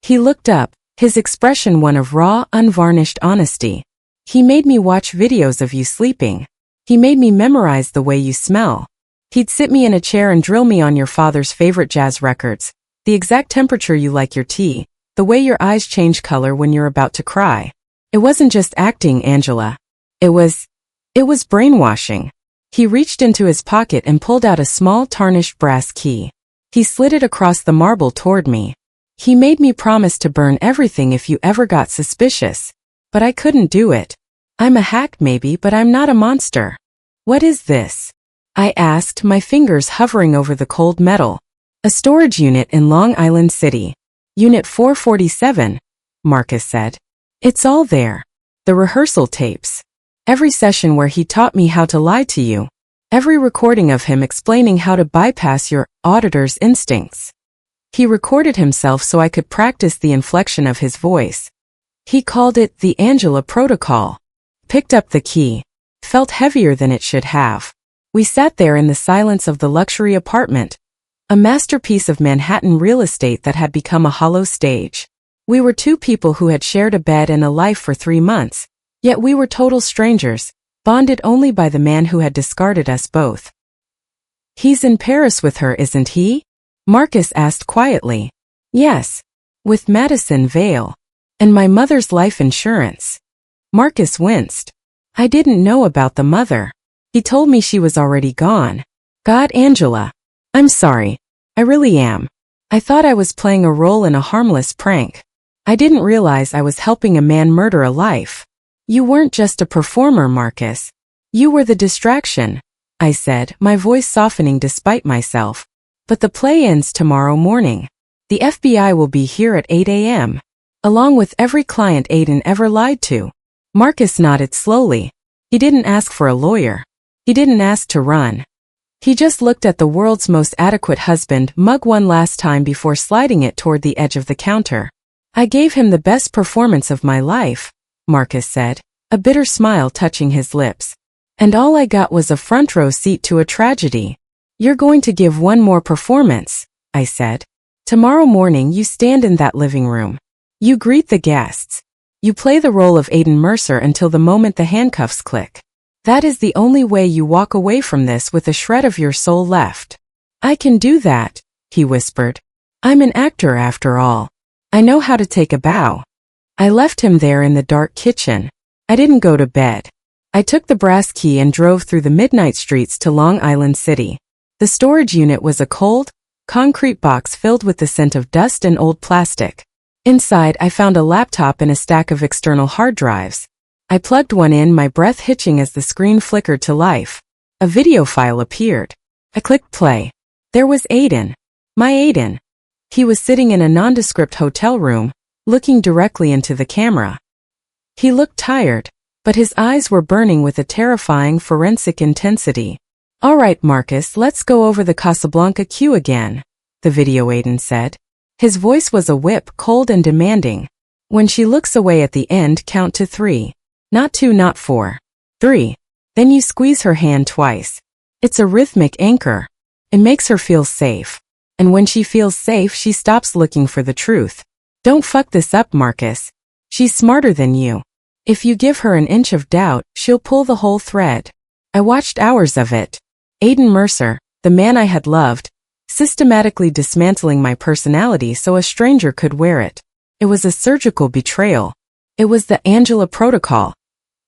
Speaker 1: He looked up, his expression one of raw, unvarnished honesty. "He made me watch videos of you sleeping. He made me memorize the way you smell. He'd sit me in a chair and drill me on your father's favorite jazz records, the exact temperature you like your tea, the way your eyes change color when you're about to cry. It wasn't just acting, Angela. It was brainwashing." He reached into his pocket and pulled out a small tarnished brass key. He slid it across the marble toward me. "He made me promise to burn everything if you ever got suspicious. But I couldn't do it. I'm a hack maybe, but I'm not a monster. What is this? I asked, my fingers hovering over the cold metal. A storage unit in Long Island City. Unit 447, Marcus said. It's all there. The rehearsal tapes. Every session where he taught me how to lie to you. Every recording of him explaining how to bypass your auditor's instincts. He recorded himself so I could practice the inflection of his voice. He called it the Angela Protocol. Picked up the key. Felt heavier than it should have. We sat there in the silence of the luxury apartment. A masterpiece of Manhattan real estate that had become a hollow stage. We were two people who had shared a bed and a life for 3 months, yet we were total strangers, bonded only by the man who had discarded us both. He's in Paris with her, isn't he? Marcus asked quietly. Yes. With Madison Vale. And my mother's life insurance. Marcus winced. I didn't know about the mother. He told me she was already gone. God, Angela. I'm sorry. I really am. I thought I was playing a role in a harmless prank. I didn't realize I was helping a man murder a life. You weren't just a performer, Marcus. You were the distraction, I said, my voice softening despite myself. But the play ends tomorrow morning. The FBI will be here at 8 a.m. Along with every client Aiden ever lied to. Marcus nodded slowly. He didn't ask for a lawyer. He didn't ask to run. He just looked at the world's most adequate husband mug one last time before sliding it toward the edge of the counter. I gave him the best performance of my life, Marcus said, a bitter smile touching his lips. And all I got was a front row seat to a tragedy. You're going to give one more performance, I said. Tomorrow morning you stand in that living room. You greet the guests. You play the role of Aiden Mercer until the moment the handcuffs click. That is the only way you walk away from this with a shred of your soul left. I can do that, he whispered. I'm an actor after all. I know how to take a bow. I left him there in the dark kitchen. I didn't go to bed. I took the brass key and drove through the midnight streets to Long Island City. The storage unit was a cold, concrete box filled with the scent of dust and old plastic. Inside, I found a laptop and a stack of external hard drives. I plugged one in, my breath hitching as the screen flickered to life. A video file appeared. I clicked play. There was Aiden. My Aiden. He was sitting in a nondescript hotel room, looking directly into the camera. He looked tired, but his eyes were burning with a terrifying forensic intensity. All right, Marcus, let's go over the Casablanca cue again, the video Aiden said. His voice was a whip, cold and demanding. When she looks away at the end, count to 3. Not 2, not 4. 3. Then you squeeze her hand twice. It's a rhythmic anchor. It makes her feel safe. And when she feels safe, she stops looking for the truth. Don't fuck this up, Marcus. She's smarter than you. If you give her an inch of doubt, she'll pull the whole thread. I watched hours of it. Aiden Mercer, the man I had loved, systematically dismantling my personality so a stranger could wear it. It was a surgical betrayal. It was the Angela Protocol.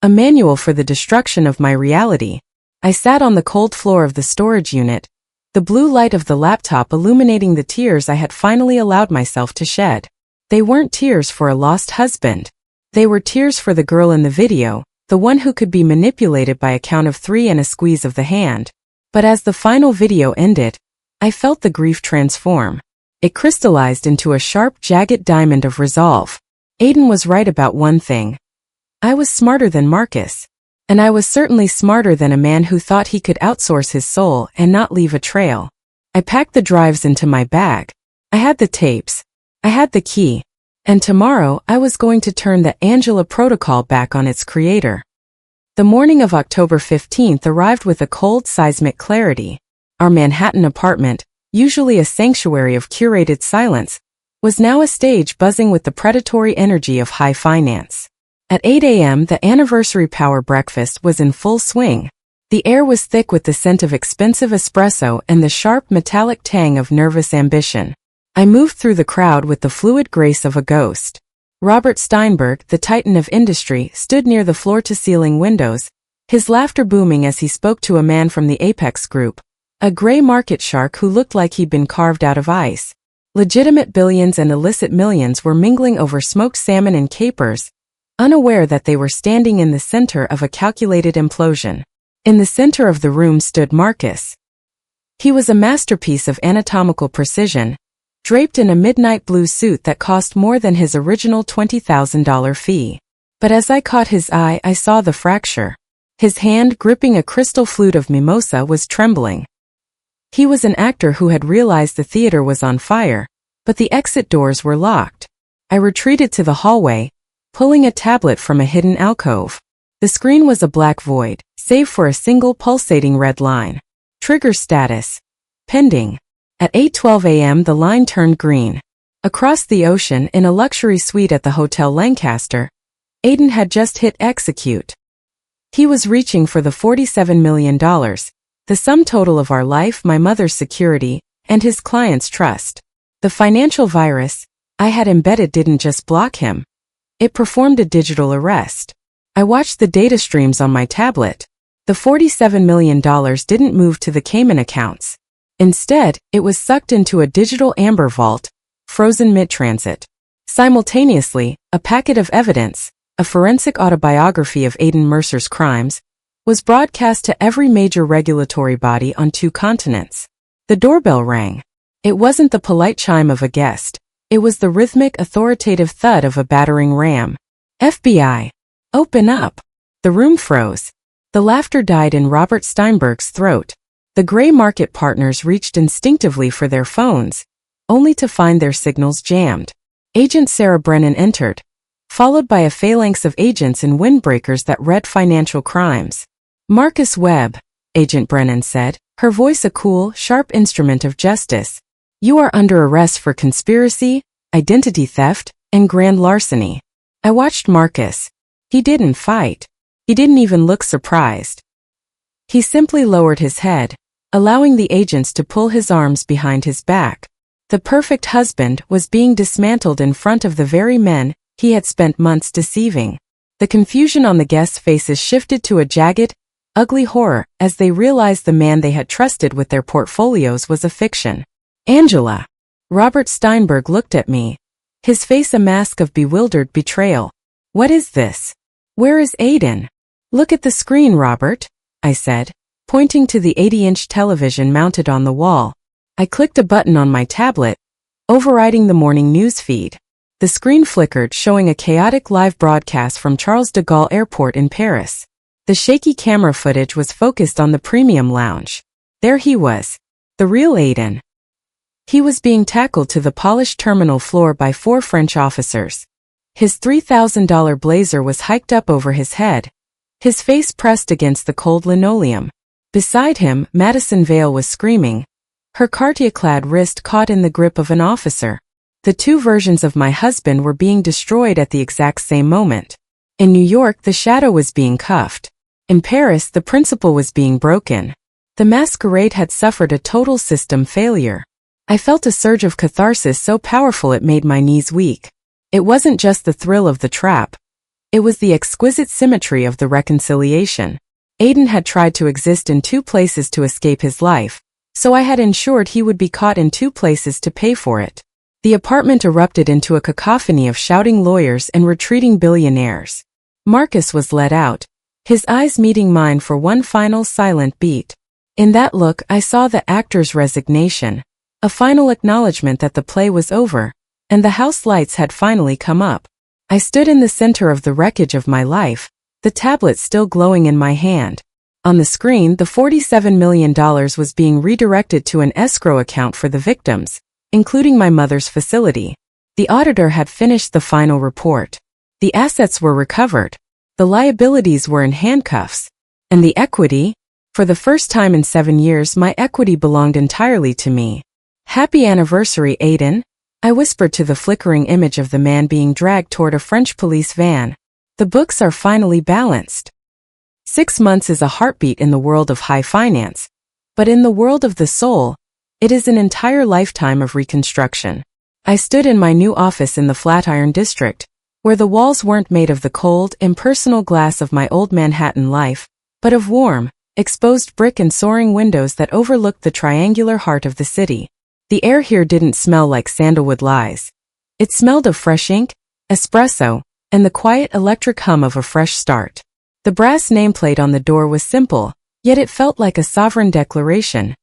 Speaker 1: A manual for the destruction of my reality. I sat on the cold floor of the storage unit, the blue light of the laptop illuminating the tears I had finally allowed myself to shed. They weren't tears for a lost husband. They were tears for the girl in the video, the one who could be manipulated by a count of 3 and a squeeze of the hand. But as the final video ended, I felt the grief transform. It crystallized into a sharp, jagged diamond of resolve. Aiden was right about one thing. I was smarter than Marcus. And I was certainly smarter than a man who thought he could outsource his soul and not leave a trail. I packed the drives into my bag. I had the tapes. I had the key. And tomorrow I was going to turn the Angela Protocol back on its creator. The morning of October 15th arrived with a cold, seismic clarity. Our Manhattan apartment, usually a sanctuary of curated silence, was now a stage buzzing with the predatory energy of high finance. At 8 a.m., the anniversary power breakfast was in full swing. The air was thick with the scent of expensive espresso and the sharp metallic tang of nervous ambition. I moved through the crowd with the fluid grace of a ghost. Robert Steinberg, the titan of industry, stood near the floor-to-ceiling windows, his laughter booming as he spoke to a man from the Apex Group, a gray market shark who looked like he'd been carved out of ice. Legitimate billions and illicit millions were mingling over smoked salmon and capers, unaware that they were standing in the center of a calculated implosion. In the center of the room stood Marcus. He was a masterpiece of anatomical precision, draped in a midnight blue suit that cost more than his original $20,000 fee. But as I caught his eye, I saw the fracture. His hand, gripping a crystal flute of mimosa, was trembling. He was an actor who had realized the theater was on fire, but the exit doors were locked. I retreated to the hallway, pulling a tablet from a hidden alcove. The screen was a black void, save for a single pulsating red line. Trigger status: pending. At 8:12 a.m. the line turned green. Across the ocean, in a luxury suite at the Hotel Lancaster, Aiden had just hit execute. He was reaching for the $47 million, the sum total of our life, my mother's security, and his client's trust. The financial virus I had embedded didn't just block him. It performed a digital arrest. I watched the data streams on my tablet. The $47 million didn't move to the Cayman accounts. Instead, it was sucked into a digital amber vault, frozen mid-transit. Simultaneously, a packet of evidence, a forensic autobiography of Aiden Mercer's crimes, was broadcast to every major regulatory body on 2 continents. The doorbell rang. It wasn't the polite chime of a guest. It was the rhythmic, authoritative thud of a battering ram. FBI. Open up. The room froze. The laughter died in Robert Steinberg's throat. The gray market partners reached instinctively for their phones, only to find their signals jammed. Agent Sarah Brennan entered, followed by a phalanx of agents in windbreakers that read financial crimes. Marcus Webb, Agent Brennan said, her voice a cool, sharp instrument of justice. You are under arrest for conspiracy, identity theft, and grand larceny. I watched Marcus. He didn't fight. He didn't even look surprised. He simply lowered his head, allowing the agents to pull his arms behind his back. The perfect husband was being dismantled in front of the very men he had spent months deceiving. The confusion on the guests' faces shifted to a jagged, ugly horror as they realized the man they had trusted with their portfolios was a fiction. Angela. Robert Steinberg looked at me, his face a mask of bewildered betrayal. What is this? Where is Aiden? Look at the screen, Robert, I said, pointing to the 80-inch television mounted on the wall. I clicked a button on my tablet, overriding the morning news feed. The screen flickered, showing a chaotic live broadcast from Charles de Gaulle Airport in Paris. The shaky camera footage was focused on the premium lounge. There he was, the real Aiden. He was being tackled to the polished terminal floor by 4 French officers. His $3,000 blazer was hiked up over his head, his face pressed against the cold linoleum. Beside him, Madison Vale was screaming, her Cartier-clad wrist caught in the grip of an officer. The 2 versions of my husband were being destroyed at the exact same moment. In New York, the shadow was being cuffed. In Paris, the principle was being broken. The masquerade had suffered a total system failure. I felt a surge of catharsis so powerful it made my knees weak. It wasn't just the thrill of the trap. It was the exquisite symmetry of the reconciliation. Aiden had tried to exist in 2 places to escape his life, so I had ensured he would be caught in 2 places to pay for it. The apartment erupted into a cacophony of shouting lawyers and retreating billionaires. Marcus was let out, his eyes meeting mine for one final silent beat. In that look, I saw the actor's resignation, a final acknowledgement that the play was over, and the house lights had finally come up. I stood in the center of the wreckage of my life, the tablet still glowing in my hand. On the screen, the $47 million was being redirected to an escrow account for the victims, including my mother's facility. The auditor had finished the final report. The assets were recovered. The liabilities were in handcuffs. And the equity? For the first time in 7 years, my equity belonged entirely to me. Happy anniversary, Aiden, I whispered to the flickering image of the man being dragged toward a French police van. The books are finally balanced. 6 months is a heartbeat in the world of high finance, but in the world of the soul, it is an entire lifetime of reconstruction. I stood in my new office in the Flatiron District, where the walls weren't made of the cold, impersonal glass of my old Manhattan life, but of warm, exposed brick and soaring windows that overlooked the triangular heart of the city. The air here didn't smell like sandalwood lies. It smelled of fresh ink, espresso, and the quiet electric hum of a fresh start. The brass nameplate on the door was simple, yet it felt like a sovereign declaration.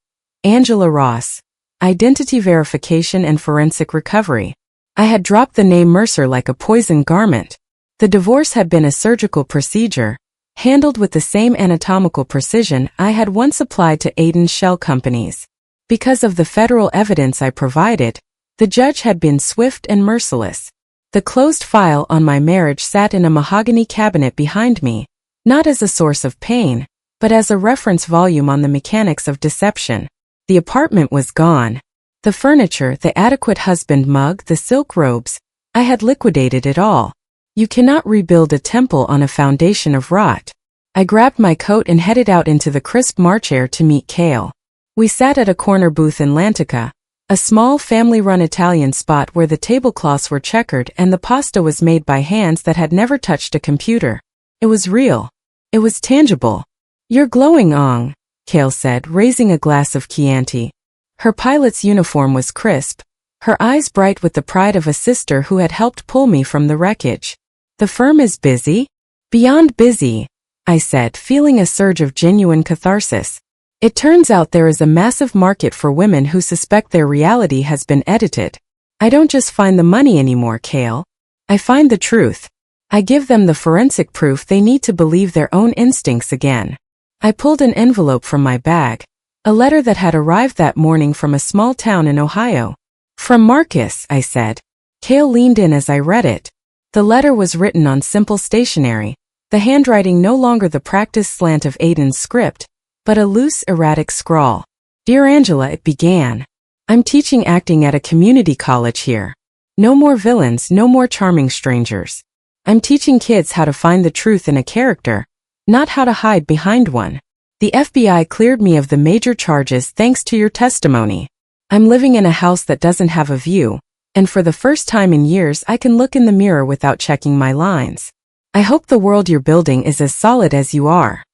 Speaker 1: Angela Ross. Identity verification and forensic recovery. I had dropped the name Mercer like a poisoned garment. The divorce had been a surgical procedure, handled with the same anatomical precision I had once applied to Aiden's shell companies. Because of the federal evidence I provided, the judge had been swift and merciless. The closed file on my marriage sat in a mahogany cabinet behind me, not as a source of pain, but as a reference volume on the mechanics of deception. The apartment was gone. The furniture, the adequate husband mug, the silk robes, I had liquidated it all. You cannot rebuild a temple on a foundation of rot. I grabbed my coat and headed out into the crisp March air to meet Cale. We sat at a corner booth in Lantica, a small family-run Italian spot where the tablecloths were checkered and the pasta was made by hands that had never touched a computer. It was real. It was tangible. "You're glowing, Ong," Cale said, raising a glass of Chianti. Her pilot's uniform was crisp, her eyes bright with the pride of a sister who had helped pull me from the wreckage. "The firm is busy?" "Beyond busy," I said, feeling a surge of genuine catharsis. It turns out there is a massive market for women who suspect their reality has been edited. I don't just find the money anymore, Cale. I find the truth. I give them the forensic proof they need to believe their own instincts again. I pulled an envelope from my bag, a letter that had arrived that morning from a small town in Ohio. "From Marcus," I said. Cale leaned in as I read it. The letter was written on simple stationery, the handwriting no longer the practiced slant of Aiden's script, but a loose, erratic scrawl. "Dear Angela," it began. "I'm teaching acting at a community college here. No more villains, no more charming strangers. I'm teaching kids how to find the truth in a character, not how to hide behind one. The FBI cleared me of the major charges thanks to your testimony. I'm living in a house that doesn't have a view, and for the first time in years I can look in the mirror without checking my lines. I hope the world you're building is as solid as you are."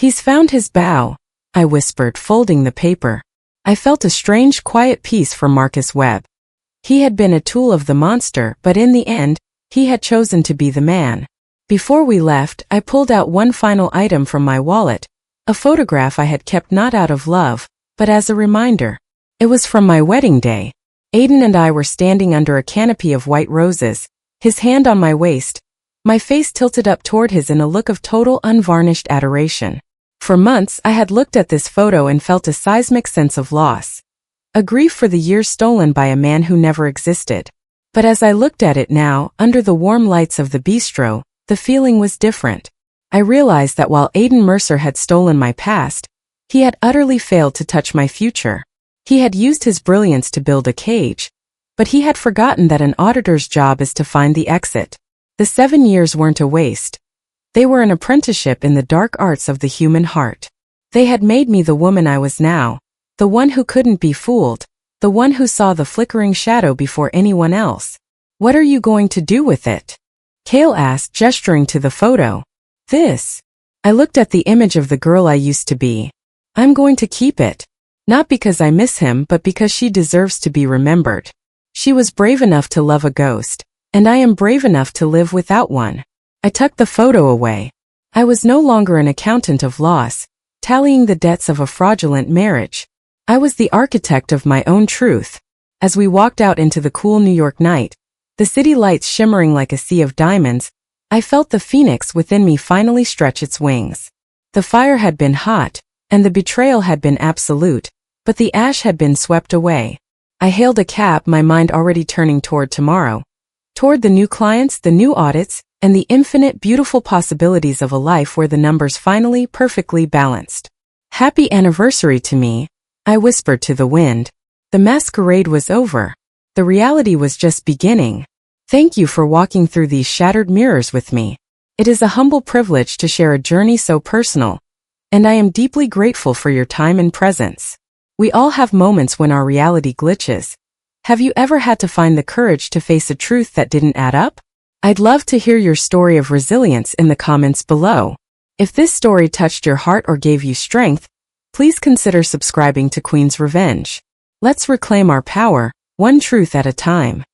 Speaker 1: "He's found his bow," I whispered, folding the paper. I felt a strange, quiet peace for Marcus Webb. He had been a tool of the monster, but in the end, he had chosen to be the man. Before we left, I pulled out one final item from my wallet, a photograph I had kept not out of love, but as a reminder. It was from my wedding day. Aiden and I were standing under a canopy of white roses, his hand on my waist, my face tilted up toward his in a look of total unvarnished adoration. For months I had looked at this photo and felt a seismic sense of loss. A grief for the years stolen by a man who never existed. But as I looked at it now, under the warm lights of the bistro, the feeling was different. I realized that while Aiden Mercer had stolen my past, he had utterly failed to touch my future. He had used his brilliance to build a cage, but he had forgotten that an auditor's job is to find the exit. The 7 years weren't a waste. They were an apprenticeship in the dark arts of the human heart. They had made me the woman I was now, the one who couldn't be fooled, the one who saw the flickering shadow before anyone else. "What are you going to do with it?" Cale asked, gesturing to the photo. "This." I looked at the image of the girl I used to be. "I'm going to keep it. Not because I miss him, but because she deserves to be remembered. She was brave enough to love a ghost, and I am brave enough to live without one." I tucked the photo away. I was no longer an accountant of loss, tallying the debts of a fraudulent marriage. I was the architect of my own truth. As we walked out into the cool New York night, the city lights shimmering like a sea of diamonds, I felt the phoenix within me finally stretch its wings. The fire had been hot, and the betrayal had been absolute, but the ash had been swept away. I hailed a cab, my mind already turning toward tomorrow, toward the new clients, the new audits, and the infinite beautiful possibilities of a life where the numbers finally perfectly balanced. "Happy anniversary to me," I whispered to the wind. The masquerade was over. The reality was just beginning. Thank you for walking through these shattered mirrors with me. It is a humble privilege to share a journey so personal, and I am deeply grateful for your time and presence. We all have moments when our reality glitches. Have you ever had to find the courage to face a truth that didn't add up? I'd love to hear your story of resilience in the comments below. If this story touched your heart or gave you strength, please consider subscribing to Queen's Revenge. Let's reclaim our power, one truth at a time.